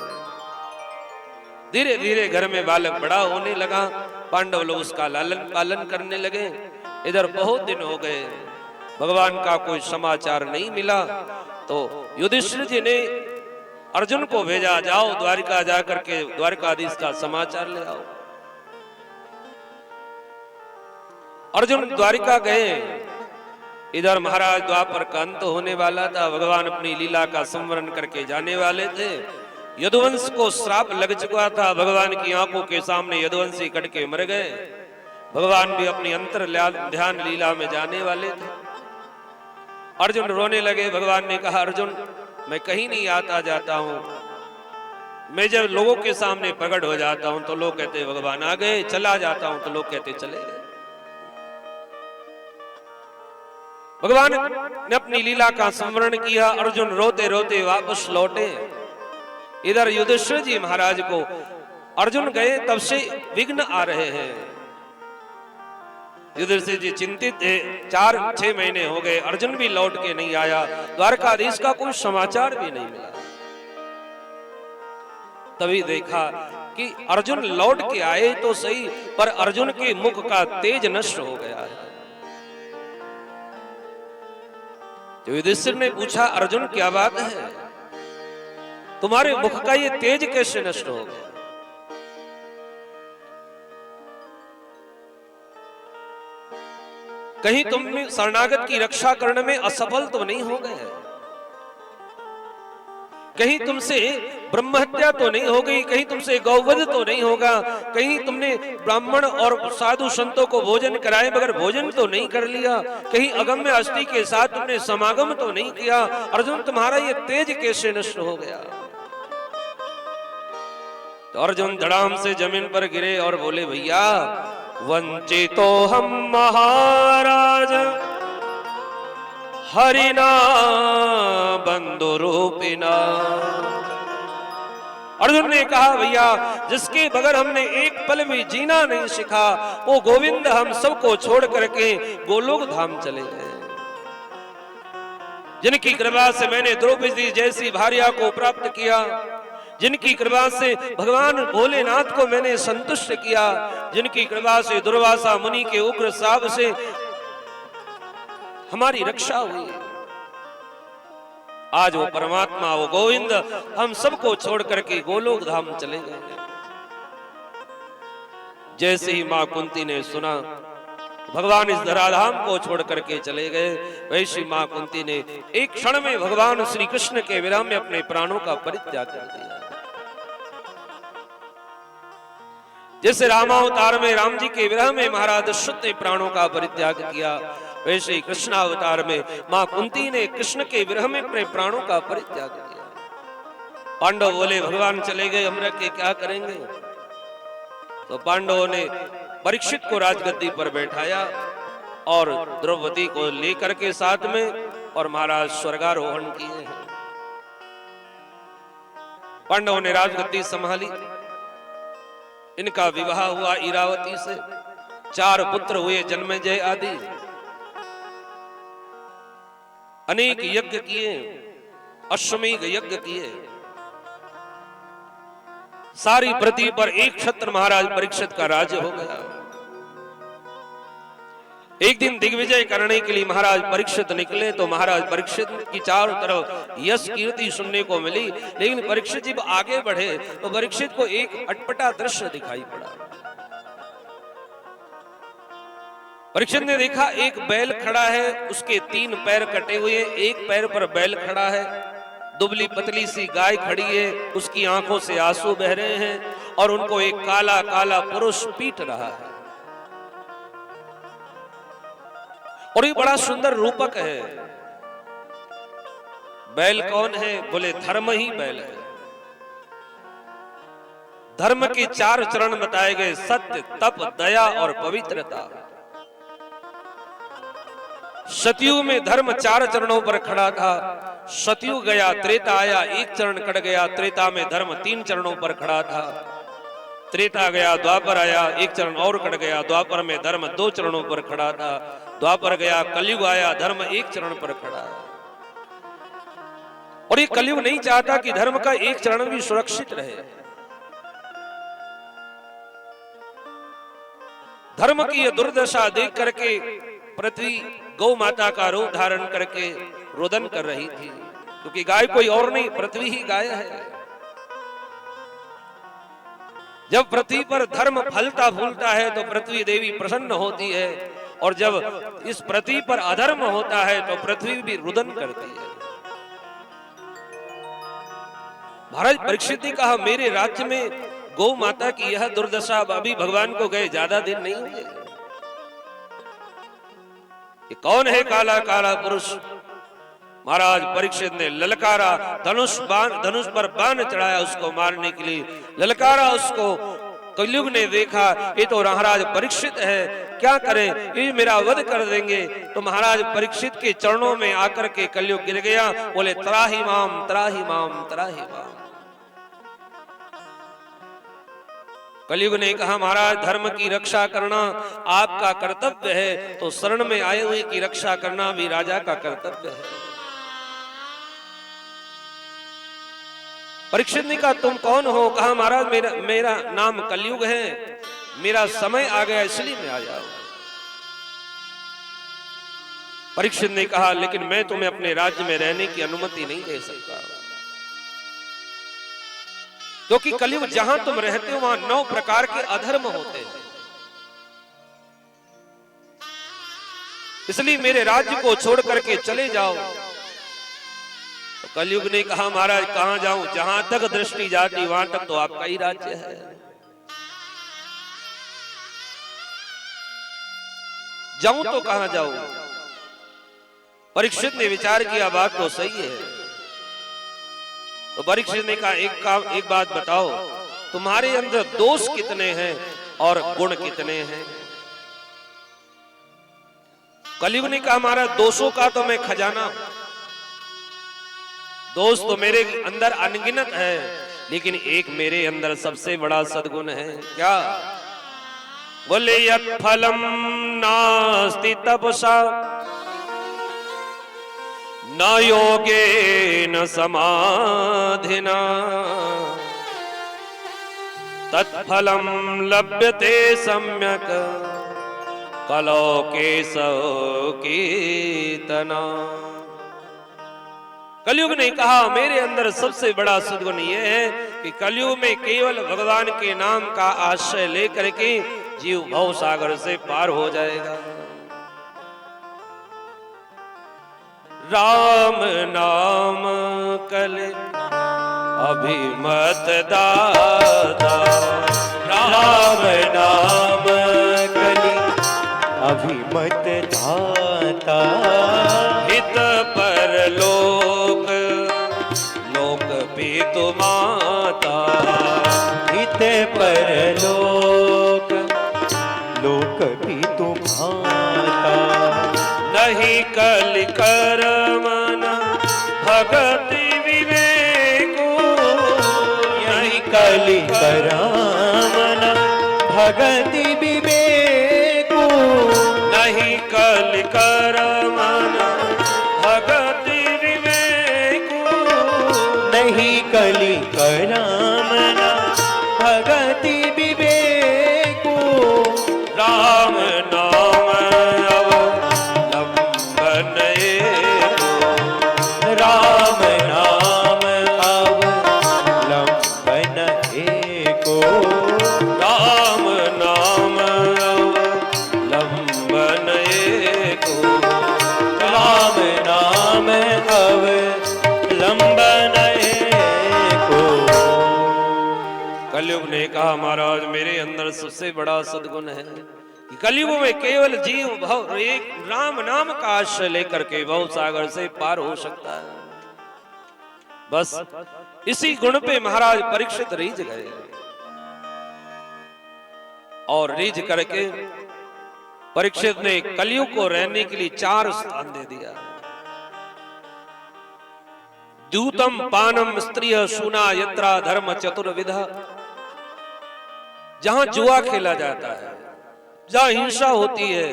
धीरे धीरे घर में बालक बड़ा होने लगा। पांडव लोग उसका लालन पालन करने लगे। इधर बहुत दिन हो गए, भगवान का कोई समाचार नहीं मिला। तो युधिष्ठिर जी ने अर्जुन को भेजा, जाओ द्वारिका जाकर के द्वारकाधीश का समाचार ले आओ। अर्जुन द्वारिका गए। इधर महाराज द्वापर का अंत होने वाला था। भगवान अपनी लीला का संवरण करके जाने वाले थे। यदुवंश को श्राप लग चुका था। भगवान की आंखों के सामने यदुवंशी कट के मर गए। भगवान भी अपनी अंतर ध्यान लीला में जाने वाले थे। अर्जुन रोने लगे। भगवान ने कहा, अर्जुन मैं कहीं नहीं आता जाता हूं। मैं जब लोगों के सामने प्रकट हो जाता हूं तो लोग कहते भगवान आ गए, चला जाता हूं तो लोग कहते चले गए। भगवान ने अपनी लीला का स्मरण किया। अर्जुन रोते रोते वापस लौटे। इधर युधिष्ठिर जी महाराज को अर्जुन गए तब से विघ्न आ रहे हैं। युधिष्ठिर जी चिंतित थे। 4-6 महीने हो गए, अर्जुन भी लौट के नहीं आया। द्वारकाधीश का कोई समाचार भी नहीं मिला। तभी देखा कि अर्जुन लौट के आए तो सही, पर अर्जुन के मुख का तेज नष्ट हो गया है। तो युधिष्ठिर ने पूछा, अर्जुन क्या बात है, तुम्हारे मुख का ये तेज कैसे नष्ट हो गया? कहीं तुम शरणागत की रक्षा करने में असफल तो नहीं हो गए? कहीं तुमसे ब्रह्म हत्या तो नहीं हो गई? कहीं तुमसे गौवध तो नहीं होगा? कहीं तुमने ब्राह्मण और साधु संतों को भोजन कराए मगर भोजन तो नहीं कर लिया? कहीं अगम्य अस्थि के साथ तुमने समागम तो नहीं किया? अर्जुन तुम्हारा ये तेज कैसे नष्ट हो गया? तो अर्जुन धड़ाम से जमीन पर गिरे और बोले, भैया वंचितो हम महाराज हरिना बंधु रूपिना। अर्जुन ने कहा, भैया जिसके बगैर हमने एक पल भी जीना नहीं सीखा वो गोविंद हम सबको छोड़ करके गोलोक धाम चले गए। जिनकी कृपा से मैंने द्रौपदी जैसी भार्या को प्राप्त किया, जिनकी कृपा से भगवान भोलेनाथ को मैंने संतुष्ट किया, जिनकी कृपा से दुर्वासा मुनि के उग्र शाप से हमारी रक्षा हुई, आज वो परमात्मा वो गोविंद हम सबको छोड़ करके गोलोक धाम चले गए। जैसे ही मां कुंती ने सुना भगवान इस धराधाम को छोड़ करके चले गए, वैसी मां कुंती ने एक क्षण में भगवान श्री कृष्ण के विरह में अपने प्राणों का परित्याग कर दिया। जैसे रामावतार में राम जी के विरह में महाराज दशरथ ने प्राणों का परित्याग किया, वैसे ही कृष्णावतार में मां कुंती ने कृष्ण के विरह में अपने प्राणों का परित्याग किया। पांडव बोले, भगवान चले गए, हम रह के क्या करेंगे? तो पांडवों ने परीक्षित को राजगद्दी पर बैठाया और द्रौपदी को लेकर के साथ में और महाराज स्वर्गारोहण किए हैं। पांडवों ने राजगद्दी संभाली। इनका विवाह हुआ इरावती से। 4 पुत्र हुए, जन्मेजय आदि। अनेक यज्ञ किए, अश्वमेध यज्ञ किए। सारी पृथ्वी पर एक छत्र महाराज परीक्षित का राज्य हो गया। एक दिन दिग्विजय करने के लिए महाराज परीक्षित निकले तो महाराज परीक्षित की चारों तरफ यश कीर्ति सुनने को मिली, लेकिन परीक्षित जब आगे बढ़े तो परीक्षित को एक अटपटा दृश्य दिखाई पड़ा। परीक्षित ने देखा एक बैल खड़ा है, उसके 3 पैर कटे हुए, एक पैर पर बैल खड़ा है। दुबली पतली सी गाय खड़ी है, उसकी आंखों से आंसू बह रहे हैं और उनको एक काला काला पुरुष पीट रहा है। और ये बड़ा सुंदर रूपक है। बैल कौन है? बोले धर्म ही बैल है। धर्म के 4 चरण बताए गए, सत्य, तप, दया और पवित्रता। सतयुग में धर्म 4 चरणों पर खड़ा था। सतयुग गया, त्रेता आया, 1 चरण कट गया। त्रेता में धर्म 3 चरणों पर खड़ा था। त्रेता गया, द्वापर आया, 1 चरण और कट गया। द्वापर में धर्म 2 चरणों पर खड़ा था। द्वापर गया, कलयुग आया, धर्म 1 चरण पर खड़ा है। और ये कलयुग नहीं चाहता कि धर्म का 1 चरण भी सुरक्षित रहे। धर्म की यह दुर्दशा देख करके पृथ्वी गौ माता का रूप धारण करके रोदन कर रही थी, क्योंकि गाय कोई और नहीं, पृथ्वी ही गाय है। जब पृथ्वी पर धर्म फलता फूलता है तो पृथ्वी देवी प्रसन्न होती है, और जब इस पृथ्वी पर अधर्म होता है तो पृथ्वी भी रुदन करती है। महाराज परीक्षित ने कहा, मेरे राज्य में गौ माता की यह दुर्दशा अभी भगवान को गए ज्यादा दिन नहीं हुए। ये कौन है काला काला पुरुष? महाराज परीक्षित ने ललकारा, धनुष पर बाण चढ़ाया उसको मारने के लिए, ललकारा उसको। कलयुग ने देखा ये तो महाराज परीक्षित है, क्या करें, ये मेरा वध कर देंगे। तो महाराज परीक्षित के चरणों में आकर के कलयुग गिर गया, बोले त्राहि माम त्राहि माम त्राहि माम। कलयुग ने कहा, महाराज धर्म की रक्षा करना आपका कर्तव्य है, तो शरण में आए हुए की रक्षा करना भी राजा का कर्तव्य है। परीक्षित ने कहा, तुम कौन हो? कहा, महाराज मेरा नाम कलयुग है, मेरा समय आ गया इसलिए मैं आया हूं। परीक्षित ने कहा, लेकिन मैं तुम्हें अपने राज्य में रहने की अनुमति नहीं दे सकता, क्योंकि कलयुग जहां तुम रहते हो वहां 9 प्रकार के अधर्म होते हैं। इसलिए मेरे राज्य को छोड़ करके चले जाओ। तो कलयुग ने कहा, महाराज कहां जाऊं? जहां तक दृष्टि जाती वहां तक तो आपका ही राज्य है। जाऊं तो कहां जाऊं? परीक्षित ने विचार किया, बात तो सही है। तो परीक्षित ने कहा, एक बात बताओ, तुम्हारे अंदर दोष कितने हैं और गुण कितने हैं? कलयुग ने कहा, हमारा दोषों का तो मैं खजाना, दोष तो मेरे अंदर अनगिनत है, लेकिन एक मेरे अंदर सबसे बड़ा सद्गुण है। क्या? बोले यत् फलम नास्ति तपसा न योगेन समाधिना तत्फलम लभ्यते सम्यक कलौ केशव कीर्तना। कलयुग ने कहा, मेरे अंदर सबसे बड़ा सद्गुण यह है कि कलयुग में केवल भगवान के नाम का आश्रय लेकर के जीव भव सागर से पार हो जाएगा। राम नाम कले अभिमत दाता, राम नाम कली अभिमत दाता, हित पर लोक लोक पितु माता, हित पर लोक लोक पितु माता, नहीं कल कर्मन भगति विवेको, यही कलि करामन भगति विवेको, नहीं कल कर्मन भगति विवेको, नहीं कलि करामन भगति विवेको। राम नाम अवलंबन एको, राम नाम अवलंबन एको, राम नाम अवलंबन एको, राम नाम अवलंबन एको। कलयुग ने कहा, महाराज मेरे अंदर सबसे बड़ा सद्गुण है कि कलयुग में केवल जीव भव एक राम नाम का आश्रय लेकर के भव सागर से पार हो सकता है। बस इसी गुण पे महाराज परीक्षित रीझ गए, और रीझ करके परीक्षित ने कलयुग को रहने के लिए 4 स्थान दे दिया। द्यूतम पानम स्त्रिय शूना यत्रा धर्म चतुर्विधा, जहां जुआ खेला जाता है, जहां हिंसा होती है,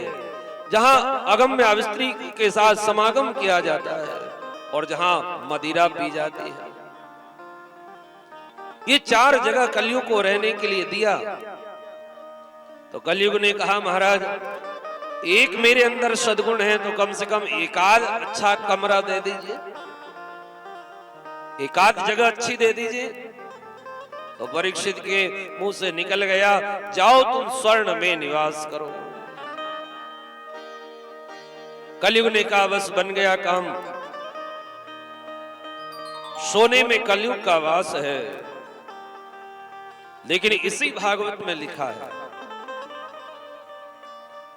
जहां अगम्य अविस्त्री के साथ समागम किया जाता है और जहां मदिरा पी जाती है, ये 4 जगह कलयुग को रहने के लिए दिया। तो कलयुग ने कहा महाराज एक मेरे अंदर सद्गुण है तो कम से कम एकाध अच्छा कमरा दे दीजिए, एकाध जगह अच्छी दे दीजिए। तो परीक्षित के मुंह से निकल गया, जाओ तुम स्वर्ण में निवास करो। कलयुग ने कहा बस बन गया काम, सोने में कलयुग का वास है। लेकिन इसी भागवत में लिखा है,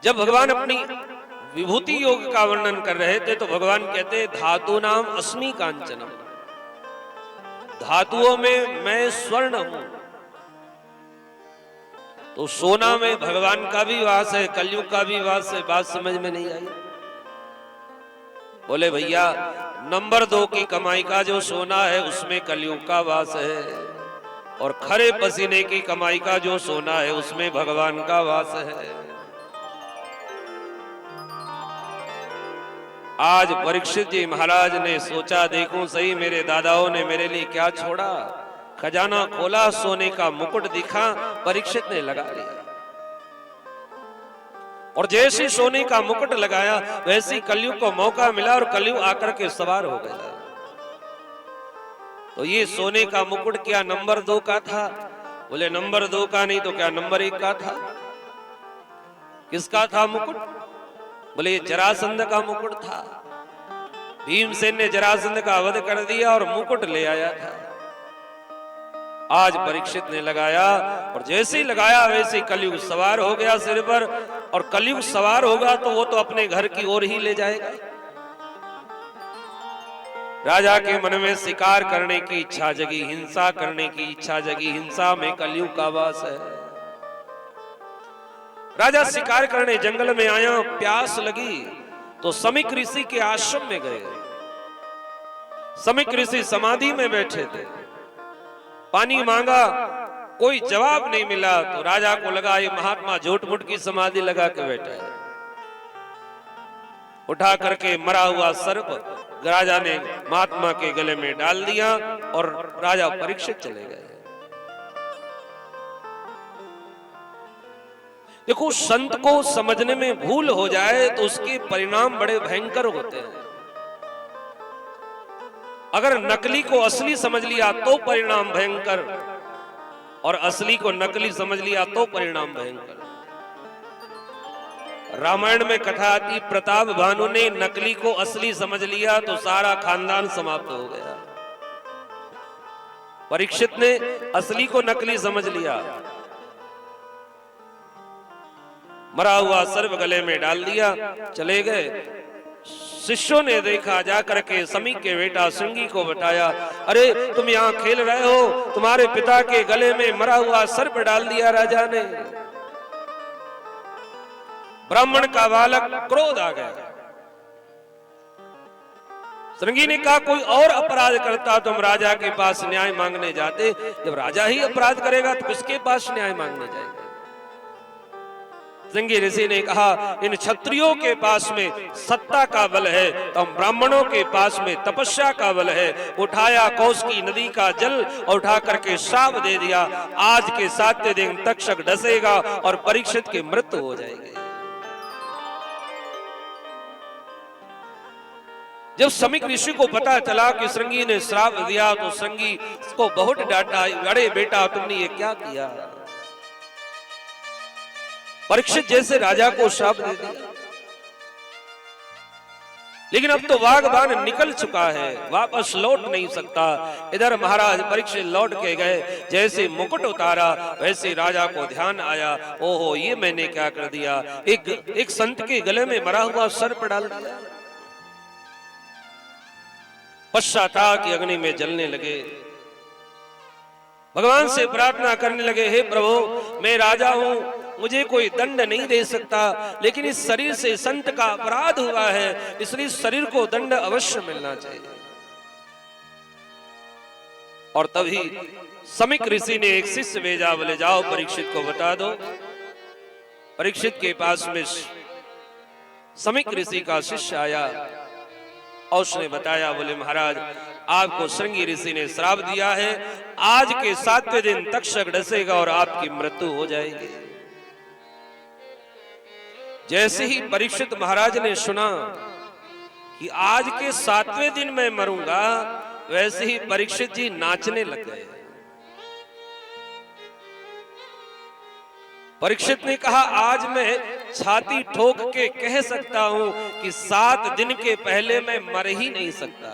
जब भगवान अपनी विभूति योग का वर्णन कर रहे थे तो भगवान कहते धातु नाम अस्मि कांचनम, धातुओं में मैं स्वर्ण हूं। तो सोना में भगवान का भी वास है, कलयुग का भी वास है। बात समझ में नहीं आई? बोले भैया नंबर 2 की कमाई का जो सोना है उसमें कलयुग का वास है, और खरे पसीने की कमाई का जो सोना है उसमें भगवान का वास है। आज परीक्षित जी महाराज ने सोचा देखूं सही मेरे दादाओं ने मेरे लिए क्या छोड़ा। खजाना खोला, सोने का मुकुट दिखा, परीक्षित ने लगा लिया। और जैसे सोने का मुकुट लगाया वैसे कलयुग को मौका मिला और कलयुग आकर के सवार हो गया। तो ये सोने का मुकुट क्या नंबर 2 का था? बोले नंबर 2 का नहीं तो क्या नंबर 1 का था? किसका था मुकुट? बोले ये जरासंध का मुकुट था। भीमसेन ने जरासंध का वध कर दिया और मुकुट ले आया था। आज परीक्षित ने लगाया और जैसे ही लगाया वैसे कलयुग सवार हो गया सिर पर। और कलयुग सवार होगा तो वो तो अपने घर की ओर ही ले जाएगा। राजा के मन में शिकार करने की इच्छा जगी, हिंसा करने की इच्छा जगी। हिंसा में कलयुग का वास है। राजा शिकार करने जंगल में आया, प्यास लगी तो समीक ऋषि के आश्रम में गए। समीक ऋषि समाधि में बैठे थे, पानी मांगा, कोई जवाब नहीं मिला। तो राजा को लगा ये महात्मा झूठ-मूठ की समाधि लगा के बैठा है। उठा करके मरा हुआ सर्प राजा ने महात्मा के गले में डाल दिया और राजा परीक्षित चले गए। देखो संत को समझने में भूल हो जाए तो उसके परिणाम बड़े भयंकर होते हैं। अगर नकली को असली समझ लिया तो परिणाम भयंकर, और असली को नकली समझ लिया तो परिणाम भयंकर। रामायण में कथा आती, प्रताप भानु ने नकली को असली समझ लिया तो सारा खानदान समाप्त हो गया। परीक्षित ने असली को नकली समझ लिया, मरा हुआ सर्प गले में डाल दिया, चले गए। शिष्यों ने देखा, जाकर के समीक के बेटा श्रृंगी को बताया, अरे तुम यहाँ खेल रहे हो, तुम्हारे पिता के गले में मरा हुआ सर्प डाल दिया राजा ने। ब्राह्मण का बालक क्रोध आ गया। श्रृंगी ने कहा कोई और अपराध करता तो हम राजा के पास न्याय मांगने जाते, जब राजा ही अपराध करेगा तो किसके पास न्याय मांगने जाएंगे। श्रृंगी ऋषि ने कहा इन क्षत्रियों के पास में सत्ता का बल है तो हम ब्राह्मणों के पास में तपस्या का बल है। उठाया कौश की नदी का जल और उठा करके श्राप दे दिया, आज के 7वें दिन तक्षक डसेगा और परीक्षित की मृत्यु हो जाएगी। जब समीक ऋषि को पता चला कि श्रृंगी ने श्राप दिया तो श्रृंगी को बहुत डांटा, अरे बेटा तुमने ये क्या किया। परीक्षित जैसे राजा को श्राप दे दिया, लेकिन अब तो वागबान निकल चुका है, वापस लौट नहीं सकता। इधर महाराज परीक्षित लौट के गए, जैसे मुकुट उतारा वैसे राजा को ध्यान आया, ओहो ये मैंने क्या कर दिया। एक संत के गले में मरा हुआ सर्प डाल दिया। पश्चाताप की अग्नि में जलने लगे, भगवान से प्रार्थना करने लगे, हे प्रभु मैं राजा हूं, मुझे कोई दंड नहीं दे सकता, लेकिन इस शरीर से संत का अपराध हुआ है, इसलिए शरीर को दंड अवश्य मिलना चाहिए। और तभी समिक ऋषि ने एक शिष्य भेजा, बोले जाओ परीक्षित को बता दो। परीक्षित के पास में समिक ऋषि का शिष्य आया और उसने बताया, बोले महाराज आपको श्रृंगी ऋषि ने श्राप दिया है, आज के 7वें दिन तक्षक डसेगा और आपकी मृत्यु हो जाएगी। जैसे ही परीक्षित महाराज ने सुना कि आज के 7वें दिन मैं मरूंगा, वैसे ही परीक्षित जी नाचने लग गए। परीक्षित ने कहा, आज मैं छाती ठोक के कह सकता हूं कि 7 दिन के पहले मैं मर ही नहीं सकता।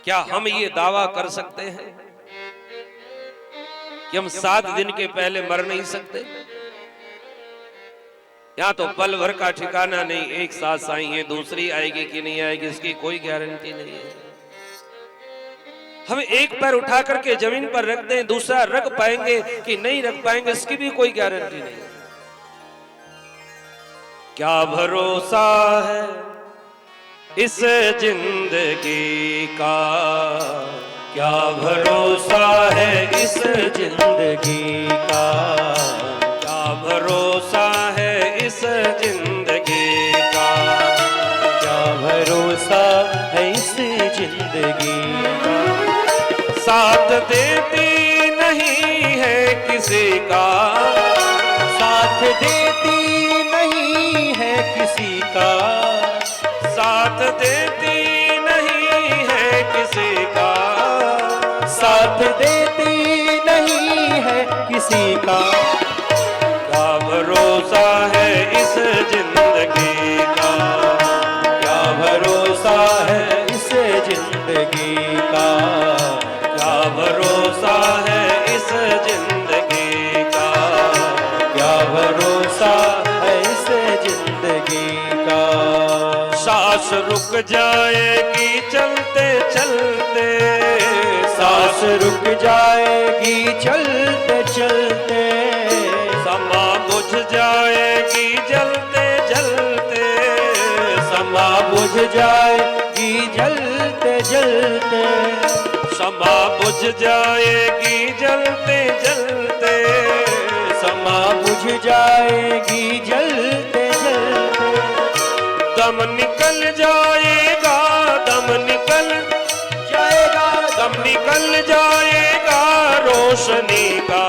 क्या हम ये दावा कर सकते हैं कि हम 7 दिन के पहले मर नहीं सकते? यहाँ तो पल भर का ठिकाना नहीं, एक साथ आई है, दूसरी आएगी कि नहीं आएगी इसकी कोई गारंटी नहीं है। हम एक पैर उठा करके जमीन पर रख दें, दूसरा रख पाएंगे कि नहीं रख पाएंगे इसकी भी कोई गारंटी नहीं। क्या भरोसा है इस जिंदगी का, क्या भरोसा है इस जिंदगी का, क्या भरोसा है इस जिंदगी का, क्या भरोसा है इस जिंदगी का। साथ देती नहीं है किसी का, साथ देती नहीं है किसी का, साथ देती नहीं है किसी का, साथ देती नहीं है किसी का। क्या भरोसा है इस जिंदगी का, क्या भरोसा है इस जिंदगी का, क्या भरोसा है इस जिंदगी का, क्या भरोसा है इस जिंदगी का। सांस रुक जाएगी चलते चलते, सांस रुक जाएगी चलते चलते, समा बुझ जाएगी जलते जलते, समा बुझ जाएगी जलते जलते, समा बुझ जाएगी जलते जलते, समा बुझ जाएगी जलते जलते। दम निकल जाएगा, दम निकल जाएगा, दम निकल जाएगा रोशनी का।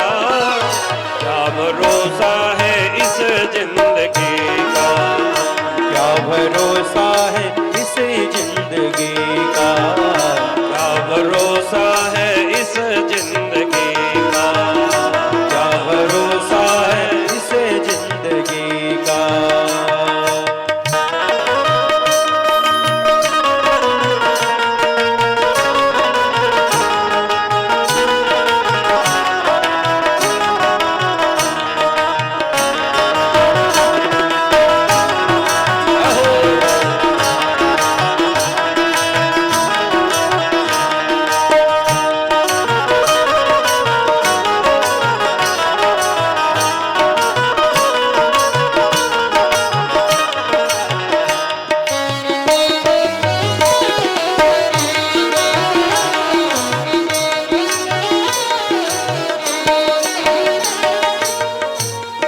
क्या भरोसा है इस जिंदगी का, क्या भरोसा है इस जिंदगी का, क्या भरोसा है इस जिंदगी का, क्या भरोसा है इस जिंदगी का।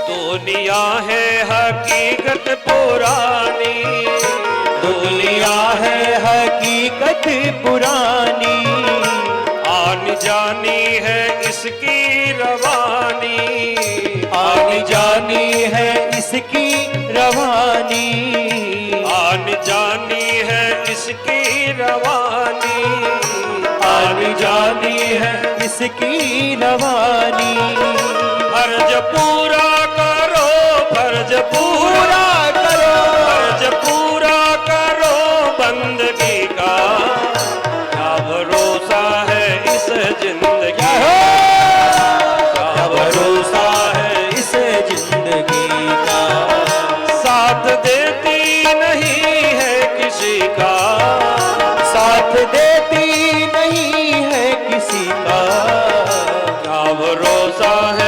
दुनिया है हकीकत पुरानी, दुनिया है हकीकत पुरानी, आन जानी है इसकी रवानी, आनी जानी है इसकी रवानी, आन जानी है इसकी रवानी, आनी जानी है इसकी रवानी। फर्ज पूरा करो, फर्ज पूरा करो, फर्ज पूरा करो बंदगी का। क्या भरोसा है इस जिंदगी का, क्या भरोसा है इस जिंदगी का। साथ देती नहीं है किसी का, साथ देती नहीं है किसी का। क्या भरोसा है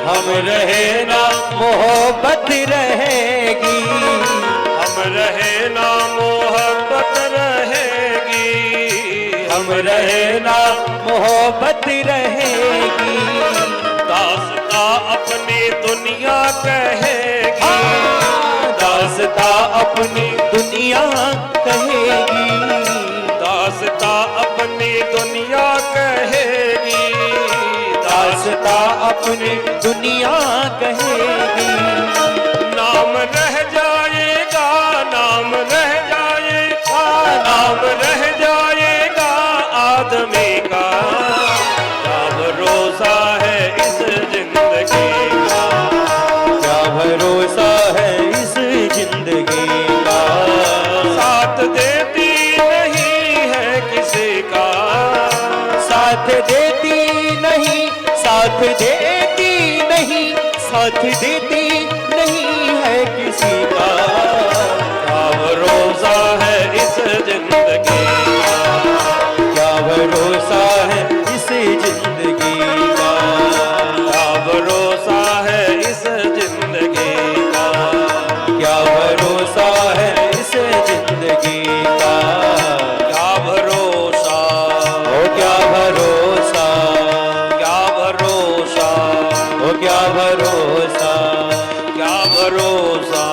हम रहे ना मोहब्बत रहेगी, हम रहे ना मोहब्बत रहेगी, हम रहे ना मोहब्बत रहेगी। दास्ता अपनी दुनिया कहेगी, दास्ता अपनी दुनिया कहेगी, दास्ता अपनी दुनिया कहेगी, दास्ता अपनी दुनिया कहेगी। नाम रह जाएगा, नाम रह जाएगा, नाम रह जाएगा आदमी का। क्या भरोसा है इस जिंदगी का, क्या भरोसा है इस जिंदगी का। साथ देती नहीं है किसी का, साथ देती नहीं, साथ देती नहीं, साथ देती नहीं है किसी का। क्या भरोसा है इस जिंदगी का, क्या भरोसा है इस जिंदगी का। क्या भरोसा है इस जिंदगी का, क्या भरोसा है इस जिंदगी का। क्या भरोसा, ओ क्या भरोसा, क्या भरोसा, ओ क्या भरोसा, क्या भरोसा,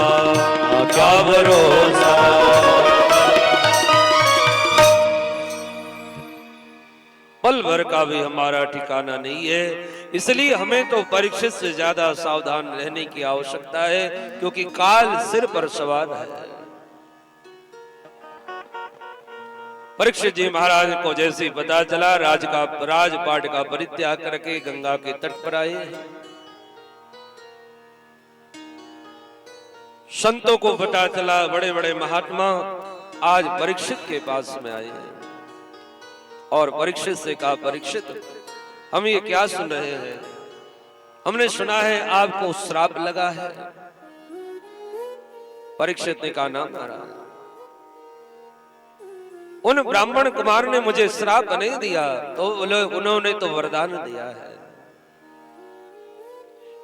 क्या भरोसा। पल भर का भी हमारा ठिकाना नहीं है, इसलिए हमें तो परीक्षित से ज्यादा सावधान रहने की आवश्यकता है, क्योंकि काल सिर पर सवार है। परीक्षित जी महाराज को जैसे ही पता चला, राजपाट का परित्याग करके गंगा के तट पर आए। संतों को पता चला, बड़े बड़े महात्मा आज परीक्षित के पास में आए हैं। और परीक्षित से कहा, परीक्षित हम ये क्या सुन रहे हैं? हमने सुना है आपको श्राप लगा है। परीक्षित ने कहा, ना महाराज, उन ब्राह्मण कुमार ने मुझे श्राप नहीं दिया, तो उन्होंने तो वरदान दिया है।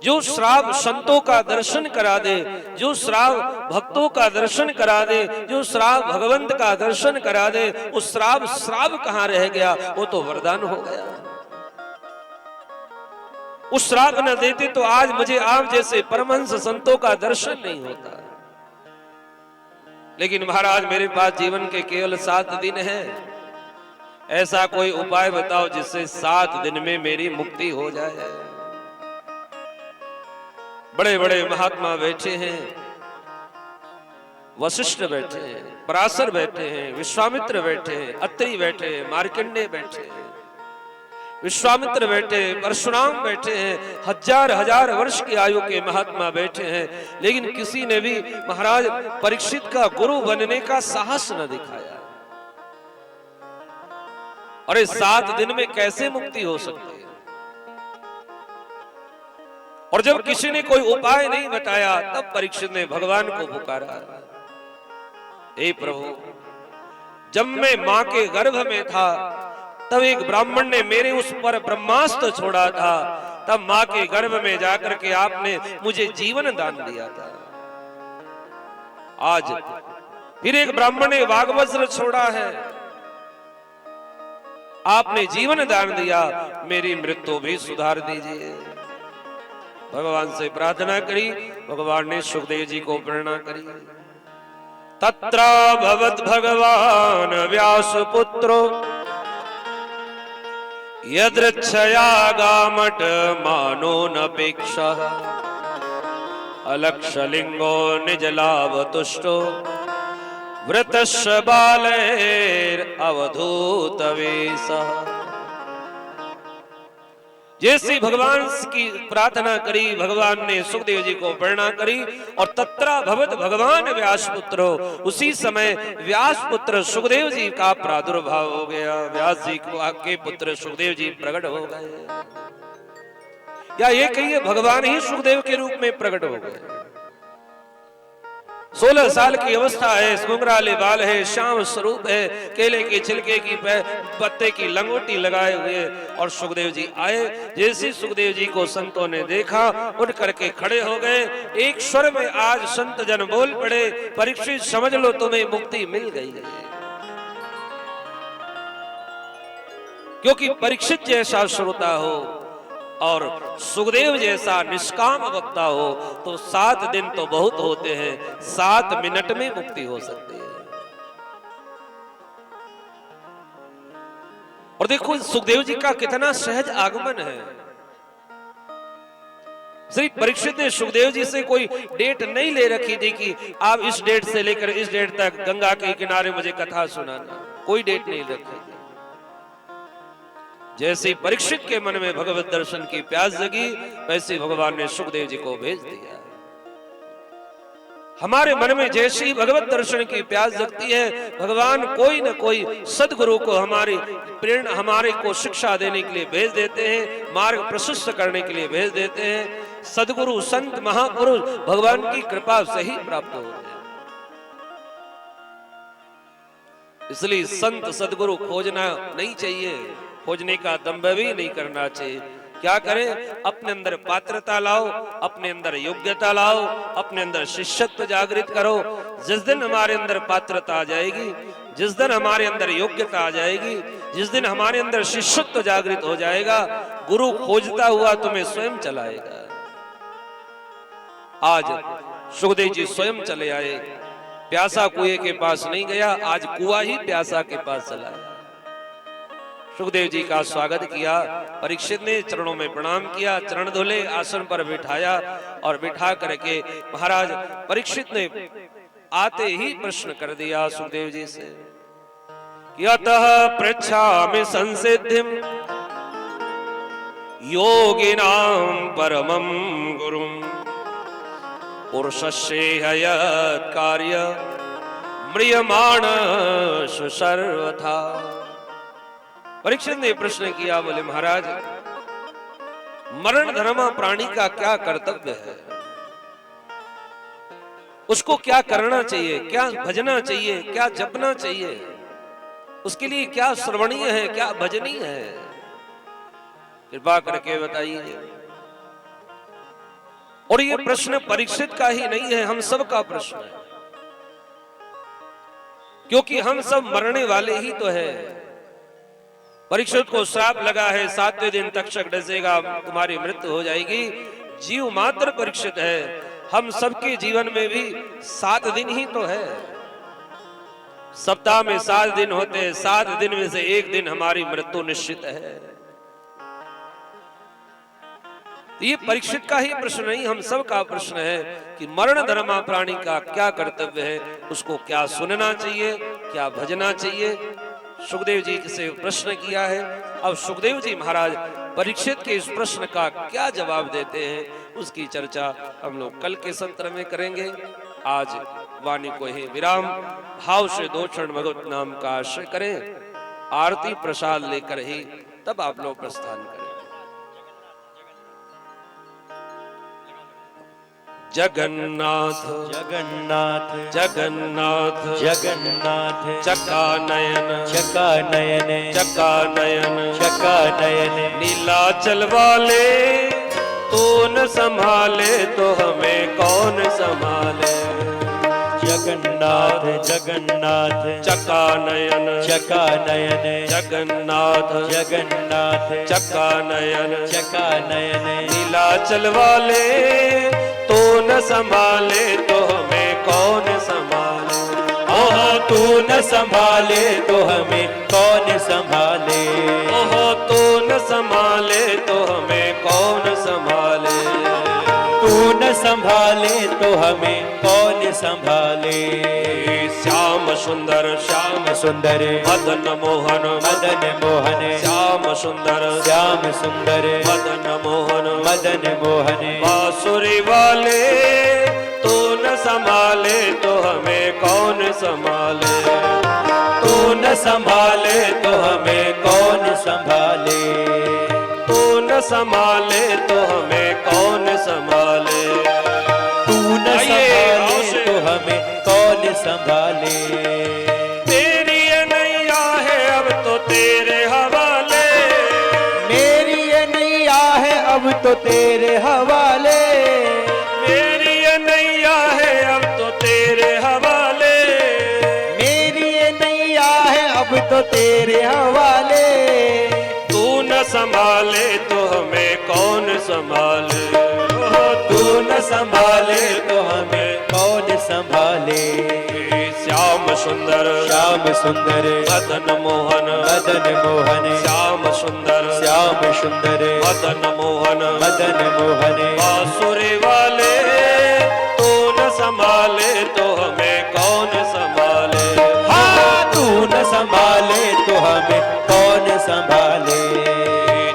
जो श्राप संतों का दर्शन करा दे, जो श्राप भक्तों का दर्शन करा दे, जो श्राप भगवंत का दर्शन करा दे, उस श्राप कहां रह गया? वो तो वरदान हो गया। उस श्राप न देते तो आज मुझे आप जैसे परमहंस संतों का दर्शन नहीं होता। लेकिन महाराज, मेरे पास जीवन के केवल 7 दिन हैं। ऐसा कोई उपाय बताओ जिससे 7 दिन में मेरी मुक्ति हो जाए। बड़े बड़े महात्मा बैठे हैं, वशिष्ठ बैठे हैं, पराशर बैठे हैं, विश्वामित्र बैठे हैं, अत्रि बैठे हैं, मार्कंडेय बैठे हैं, विश्वामित्र बैठे, परशुराम बैठे हैं, हजार वर्ष की आयु के महात्मा बैठे हैं। लेकिन किसी ने भी महाराज परीक्षित का गुरु बनने का साहस न दिखाया। अरे 7 दिन में कैसे मुक्ति हो सकती है? और जब किसी ने कोई उपाय नहीं बताया, तब परीक्षित ने भगवान को पुकारा, हे प्रभु, जब मैं मां के गर्भ में था तब एक ब्राह्मण ने मेरे उस पर ब्रह्मास्त्र छोड़ा था, तब मां के गर्भ में जाकर के आपने मुझे जीवन दान दिया था। आज फिर एक ब्राह्मण ने वागवज्र छोड़ा है, आपने जीवन दान दिया, मेरी मृत्यु भी सुधार दीजिए। भगवान से प्रार्थना करी, भगवान ने सुखदेव जी को प्रेरणा करी। तत्रा भवत भगवान व्यास पुत्रो यदृच्छया गामट मानो नपेक्षा अलक्षलिंगो निज लाभ तुष्टो वृतस्य बालैर अवधूत वेशः। जैसे भगवान की प्रार्थना करी, भगवान ने सुखदेव जी को प्रेरणा करी और तत्रा भवत भगवान व्यास पुत्रो, उसी समय व्यास पुत्र सुखदेव जी का प्रादुर्भाव हो गया। व्यास जी के पुत्र सुखदेव जी प्रकट हो गए, या ये कहिए भगवान ही सुखदेव के रूप में प्रकट हो गए। 16 साल की अवस्था है, घुंघराले बाल है, श्याम स्वरूप है, केले के छिलके की पत्ते की लंगोटी लगाए हुए। और सुखदेव जी आए। जैसे सुखदेव जी को संतों ने देखा, उठ करके खड़े हो गए। एक स्वर में आज संत जन बोल पड़े, परीक्षित समझ लो तुम्हें मुक्ति मिल गई है। क्योंकि परीक्षित जैसा श्रोता हो और सुखदेव जैसा निष्काम वक्ता हो तो 7 दिन तो बहुत होते हैं, 7 मिनट में मुक्ति हो सकती है। और देखो सुखदेव जी का कितना सहज आगमन है। श्री परीक्षित ने सुखदेव जी से कोई डेट नहीं ले रखी थी कि आप इस डेट से लेकर इस डेट तक गंगा के किनारे मुझे कथा सुनाना, कोई डेट नहीं रखी थी। जैसे परीक्षित के मन में भगवत दर्शन की प्यास जगी, वैसे भगवान ने सुखदेव जी को भेज दिया। हमारे मन में जैसी भगवत दर्शन की प्यास जगती है, भगवान कोई न कोई सदगुरु को हमारी प्रेरणा, हमारे को शिक्षा देने के लिए भेज देते हैं, मार्ग प्रशस्त करने के लिए भेज देते हैं। सदगुरु संत महापुरुष भगवान की कृपा से ही प्राप्त होते हैं। इसलिए संत सदगुरु खोजना नहीं चाहिए, खोजने का दंभ भी नहीं करना चाहिए। क्या करें? अपने अंदर पात्रता लाओ, अपने अंदर योग्यता लाओ, अपने अंदर शिष्यत्व जागृत करो। जिस दिन हमारे अंदर पात्रता आ जाएगी, जिस दिन हमारे अंदर योग्यता आ जाएगी, जिस दिन हमारे अंदर शिष्यत्व जागृत हो जाएगा, गुरु खोजता हुआ तुम्हें स्वयं चलाएगा। आज सुखदेव जी स्वयं चले आए, प्यासा कुएं के पास नहीं गया, आज कुआं ही प्यासा के पास चला आया। सुखदेव जी का स्वागत किया, परीक्षित ने चरणों में प्रणाम किया, चरण धुले, आसन पर बिठाया और बिठा करके महाराज परीक्षित ने आते ही प्रश्न कर दिया सुखदेव जी से कि अतः पृच्छामि संसिद्धिं योगिनां परमं गुरुं पुरुषस्य यत् कार्य म्रियमाण सर्वथा। परीक्षित ने प्रश्न किया, बोले महाराज मरण धर्मा प्राणी का क्या कर्तव्य है, उसको क्या करना चाहिए, क्या भजना चाहिए, क्या जपना चाहिए, उसके लिए क्या श्रवणीय है, क्या भजनीय है, कृपा करके बताइए। और ये प्रश्न परीक्षित का ही नहीं है, हम सब का प्रश्न है, क्योंकि हम सब मरने वाले ही तो है। परीक्षित को श्राप लगा है, 7वें दिन तक्षक डसेगा, तुम्हारी मृत्यु हो जाएगी। जीव मात्र परीक्षित है, हम सबके जीवन में भी 7 दिन ही तो है। सप्ताह में 7 दिन होते हैं, 7 दिन में से 1 दिन हमारी मृत्यु निश्चित है। ये परीक्षित का ही प्रश्न नहीं, हम सब का प्रश्न है कि मरण धर्मा प्राणी का क्या कर्तव्य है, उसको क्या सुनना चाहिए, क्या भजना चाहिए। सुखदेव जी से प्रश्न किया है। अब सुखदेव जी महाराज परीक्षित के इस प्रश्न का क्या जवाब देते हैं, उसकी चर्चा हम लोग कल के सत्र में करेंगे। आज वाणी को ही विराम, भाव से 2 क्षण भगवत नाम का आश्रय करें, आरती प्रसाद लेकर ही तब आप लोग प्रस्थान करें। जगन्नाथ जगन्नाथ जगन्नाथ जगन्नाथ चकानयन चकानयन चकानयन चकानयन नीलाचल वाले तू न संभाले तो हमें कौन संभाले। जगन्नाथ जगन्नाथ चकानयन चकानयन जगन्नाथ जगन्नाथ चकानयन चकानयन नीलाचल वाले तू न संभाले तो हमें कौन संभाले। ओह तू न संभाले तो हमें कौन संभाले। ओह तू न संभाले तो हमें कौन संभाले। तू न संभाले तो हमें कौन संभाले। श्याम सुंदर श्याम सुंदर मदन मोहन मदन मोहन श्याम सुंदर श्याम सुंदर मदन मोहन मदन मोहन बांसुरी वाले तू न संभाले तो हमें कौन संभाले। तू न संभाले तो हमें कौन संभाले। तू न संभाले तो हमें कौन संभाले। तू न आइए, संभाले तो हमें संभाले। मेरी ये नैया है अब तो तेरे हवाले, मेरी ये नैया है अब तो तेरे हवाले। मेरी ये नैया है अब तो तेरे हवाले, मेरी ये नैया है अब तो तेरे हवाले। तू न संभाले तो हमें कौन संभाले, तू न संभाले तो हमें कौन संभाले। श्याम सुंदर श्याम सुंदर मदन मोहन, मदन मोहन, श्याम सुंदर श्याम सुंदर मदन मोहन, मदन मोहन। बांसुरी वाले तू न संभाले तो हमें कौन संभाले। हाँ, तू न संभाले तो हमें कौन संभाले।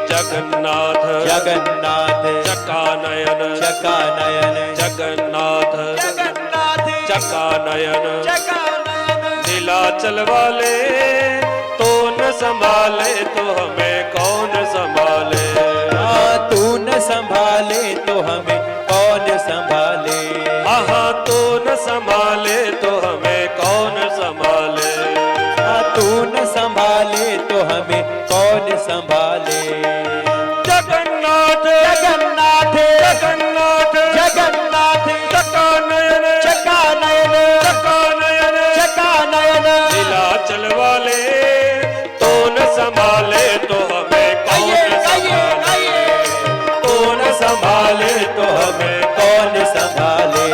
जगन्नाथ जगन्नाथ चकानयन, चकानयन, जगन्नाथ जगन्नाथ चकानयन, चकानयन। नीलाचल वाले तो न संभाले तो हमें कौन संभाले। हाँ, तू न संभाले तो हमें कौन संभाले। हाँ, तू न संभाले तो हमें कौन संभाले। हाँ, तू न संभाले तो हमें कौन संभाले। जगन्नाथ जगन्नाथ जगन्नाथ जगन्नाथ चकानयन, चकानयन, चकानयन, चकानयन। नीलाचल वाले तो न संभाले तो हमें कौन संभाले। तू न संभाले तो हमें कौन संभाले।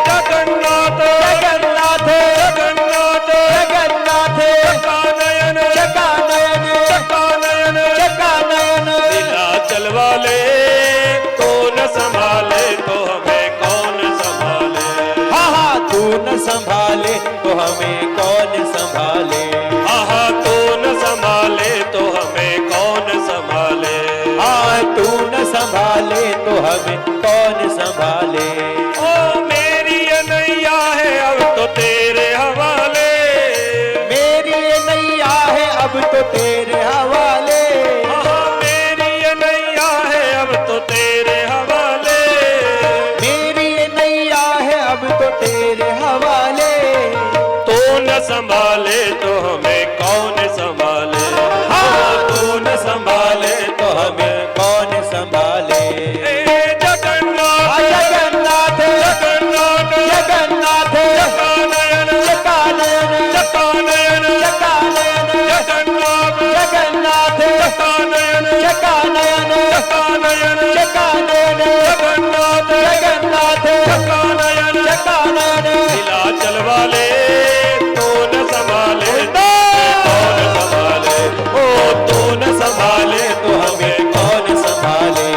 जगन्नाथ जगन्नाथ जगन्नाथ जगन्नाथ चकानयन, चकानयन, चकानयन, चकानयन। नीलाचल वाले तो न संभाले तो हमें कौन संभाले। हाँ हाँ, तू न संभाले तो हमें कौन संभाले। हाँ, तू न संभाले तो हमें कौन संभाले। हाँ, तू न संभाले तो हमें कौन संभाले। ओ मेरी ये नैया है अब तो तेरे हवाले, मेरी ये नैया है अब तो तेरे हवाले। हाँ, मेरी ये नैया है अब तो तेरे हवाले। मेरी ये नैया है अब तो तेरे हवाले। तू न संभाले तो हमें कौन संभाले। हाँ, तू न संभाले तो हमें कौन संभाले। जगन्नाथ जगन्नाथ जगन्नाथ जगन्नाथ चकानयन, चकानयन, चकानयन, चकानयन। जगन्नाथ जगन्नाथ चकानयन, चकानयन, चकानयन, चकानयन। जगन्नाथ जगन्नाथ चकानयन, चकानयन। नीलाचल वाले तू न संभाले तो कौन संभाले। ओ, तू न संभाले तो हमें कौन संभाले।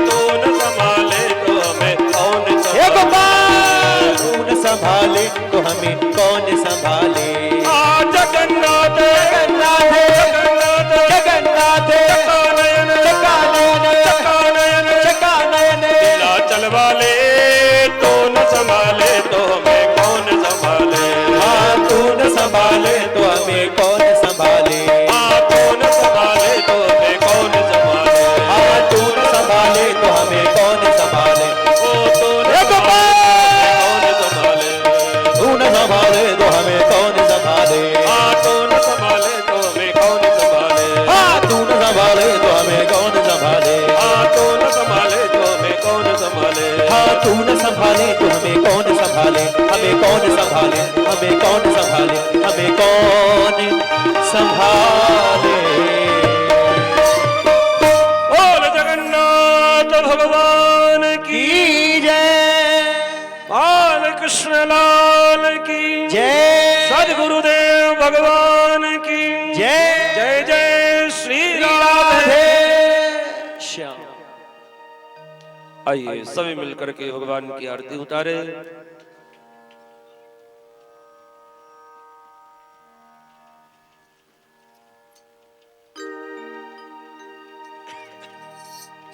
तू न संभाले तो हमें कौन हे संभाले। गोपाल, तू न संभाले तो हमें कौन संभाले। जगन्नाथ जगन्नाथ जगन्नाथ जगन्नाथ चकानयन, चकानयन, चकानयन, चकानयन। नीलाचल वाले तो न संभाले तो हमें कौन संभाले। हाँ, तू न संभाले तो हमें कौन संभाले। तू न संभाले तो हमें कौन संभाले। हाँ, तू न संभाले तो हमें कौन संभाले। ओ तू न हे गोपाल, कौन संभाले। तू न संभाले तो हमें कौन संभाले। तू न संभाले तो हमें कौन संभाले। हाँ, तू न संभाले तो हमें कौन संभाले। तू न संभाले तो हमें कौन संभाले। हाँ, तू न संभाले तो हमें कौन संभाले। हमें कौन संभाले, हमें कौन संभाले, हमें कौन संभाले। बोल जगन्नाथ भगवान की की जय, बाल कृष्ण लाल की जय सदगुरुदेव भगवान की जय। जय जय श्री राधे राधे श्याम। आइए सभी मिलकर के भगवान की आरती उतारे।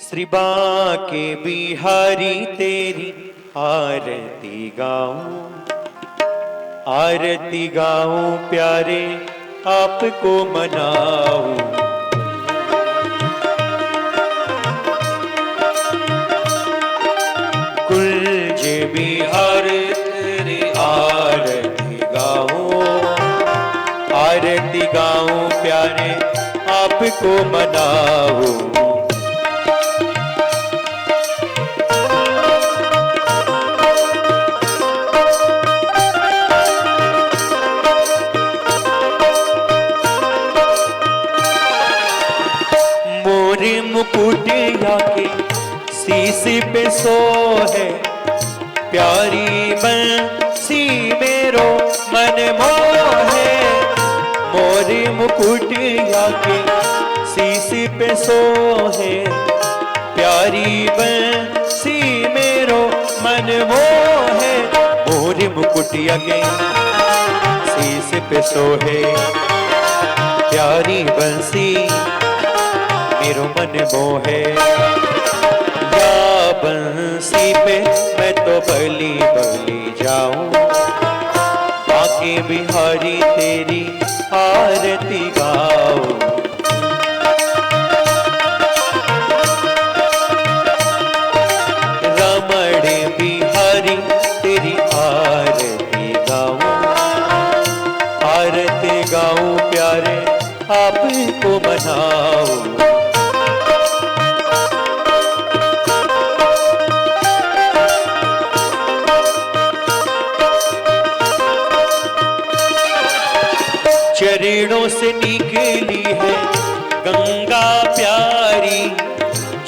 श्री बांके बिहारी तेरी आरती गाऊं, आरती गाऊं प्यारे आपको मनाऊं। कुंज बिहार तेरी आरती आपको मनाऊं। मोरे मुकुटिया के शीश पे सोहे प्यारी बंसी मेरो मन मोहे। मोरे मुकुटिया के शीश पे सोहे प्यारी बंसी मेरो मन मोहे। मोरे मुकुटिया के शीश पे सोहे प्यारी बंसी मेरो मन मोहे। या बंसी पे मैं तो बली बली जाऊं, बाके बिहारी तेरी आरती गाऊं। रमण बिहारी तेरी आरती गाऊं, आरती गाऊं प्यारे आपको मनाऊं। चरणों से निकली है गंगा प्यारी,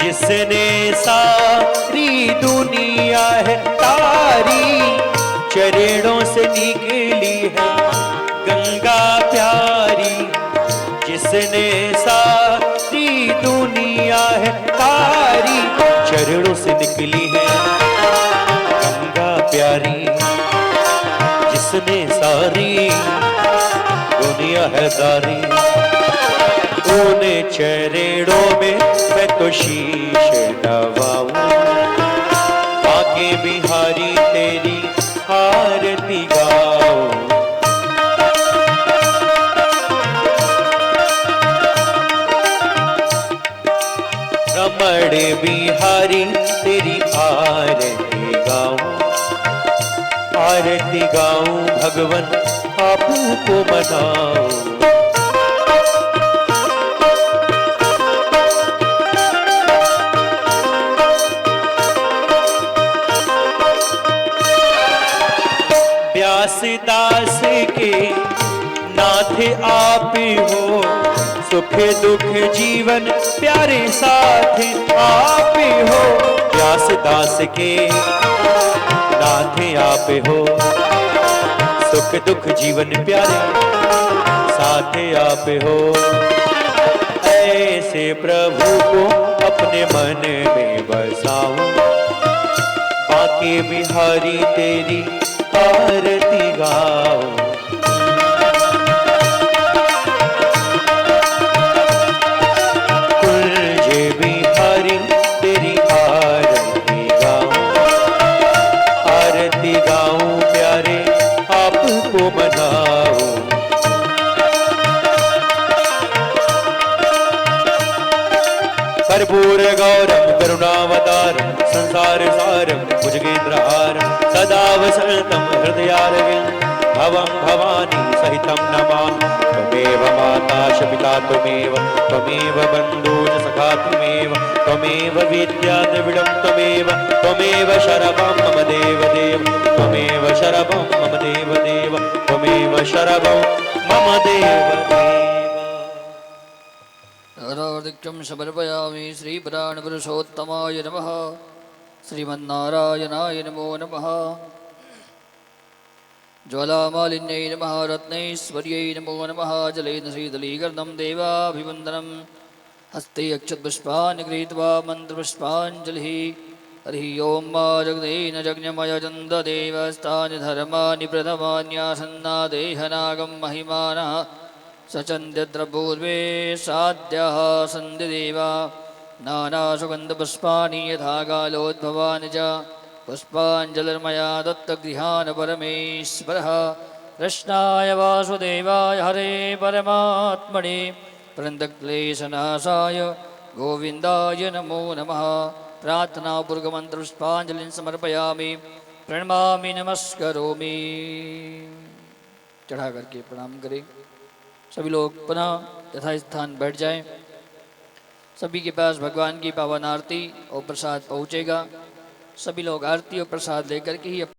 जिसने सारी दुनिया है तारी। चरणों से निकली है गंगा प्यारी, जिसने सारी दुनिया है तारी। चरणों से निकली है गंगा प्यारी, जिसने सारी दुनिया है सारी। उन्हें चरणों में मैं तो शीश नवाऊं, बाके बिहारी तेरी आरती गाऊं। रमण बिहारी तेरी आरती गाऊं, आरती गाऊं भगवन आपको मनाऊं। व्यासदास के नाथ आप हो, सुख दुख जीवन प्यारे साथ आप हो। व्यासदास के नाथ आप हो, सुख दुख जीवन प्यारे साथ आप हो। ऐसे प्रभु को अपने मन में बसाऊं, बाके बिहारी तेरी आरती गाऊं। कुंज बिहारी तेरी आरती गाऊं, आरती गाऊं प्यारे आपको मनाऊं। कर्पूर गौरम करुणावतारम संसार सारम भुजगेन्द्रहारम सदा वसंतम हृदयारविंद भवं भवानी सहितं नमामि। त्वमेव माता च पिता त्वमेव, त्वमेव बन्धु च सखा त्वमेव, त्वमेव विद्या द्रविडं त्वमेव, त्वमेव शरवं मम देवदेव, त्वमेव शरवं मम देवदेव, त्वमेव शरवं मम देवदेव। नगरादिक्यं समर्पयामि श्रीपुराणपुरुषोत्तमाय नमः। श्रीमन्नारायणाय नमो नमः। ज्वालामालिन्यै नमः। रत्नैश्वर्यै नमो नमः। जलेन शीतलीकरणं देवाभिवन्दनं। हस्ते अक्षतपुष्पाणि गृहीत्वा मन्त्रपुष्पाञ्जलिः। हरिः ओं मा जगदेन जज्ञमयचन्ददेवस्तानि धर्माणि प्रथमान्यासन्नादेहनागं महिमानः। सचन्द्यत्र पूर्वे साद्यः सन्धिदेवा। नानासुगन्धपुष्पाणि यथा कालोद्भवानि च पुष्पाञ्जलिर्मया दत्तगृहान् परमेश्वरः। कृष्णाय वासुदेवाय हरे परमात्मने प्रणतक्लेशनाशाय गोविन्दाय नमो नमः। प्रार्थनापूर्वकमन्त्रपुष्पाञ्जलिं समर्पयामि। प्रणमामि नमस्करोमि। चढ़ा करके प्रणाम करें। सभी लोग पुनः यथास्थान बैठ जाएं। सभी के पास भगवान की पावन आरती और प्रसाद पहुँचेगा। सभी लोग आरती और प्रसाद लेकर के ही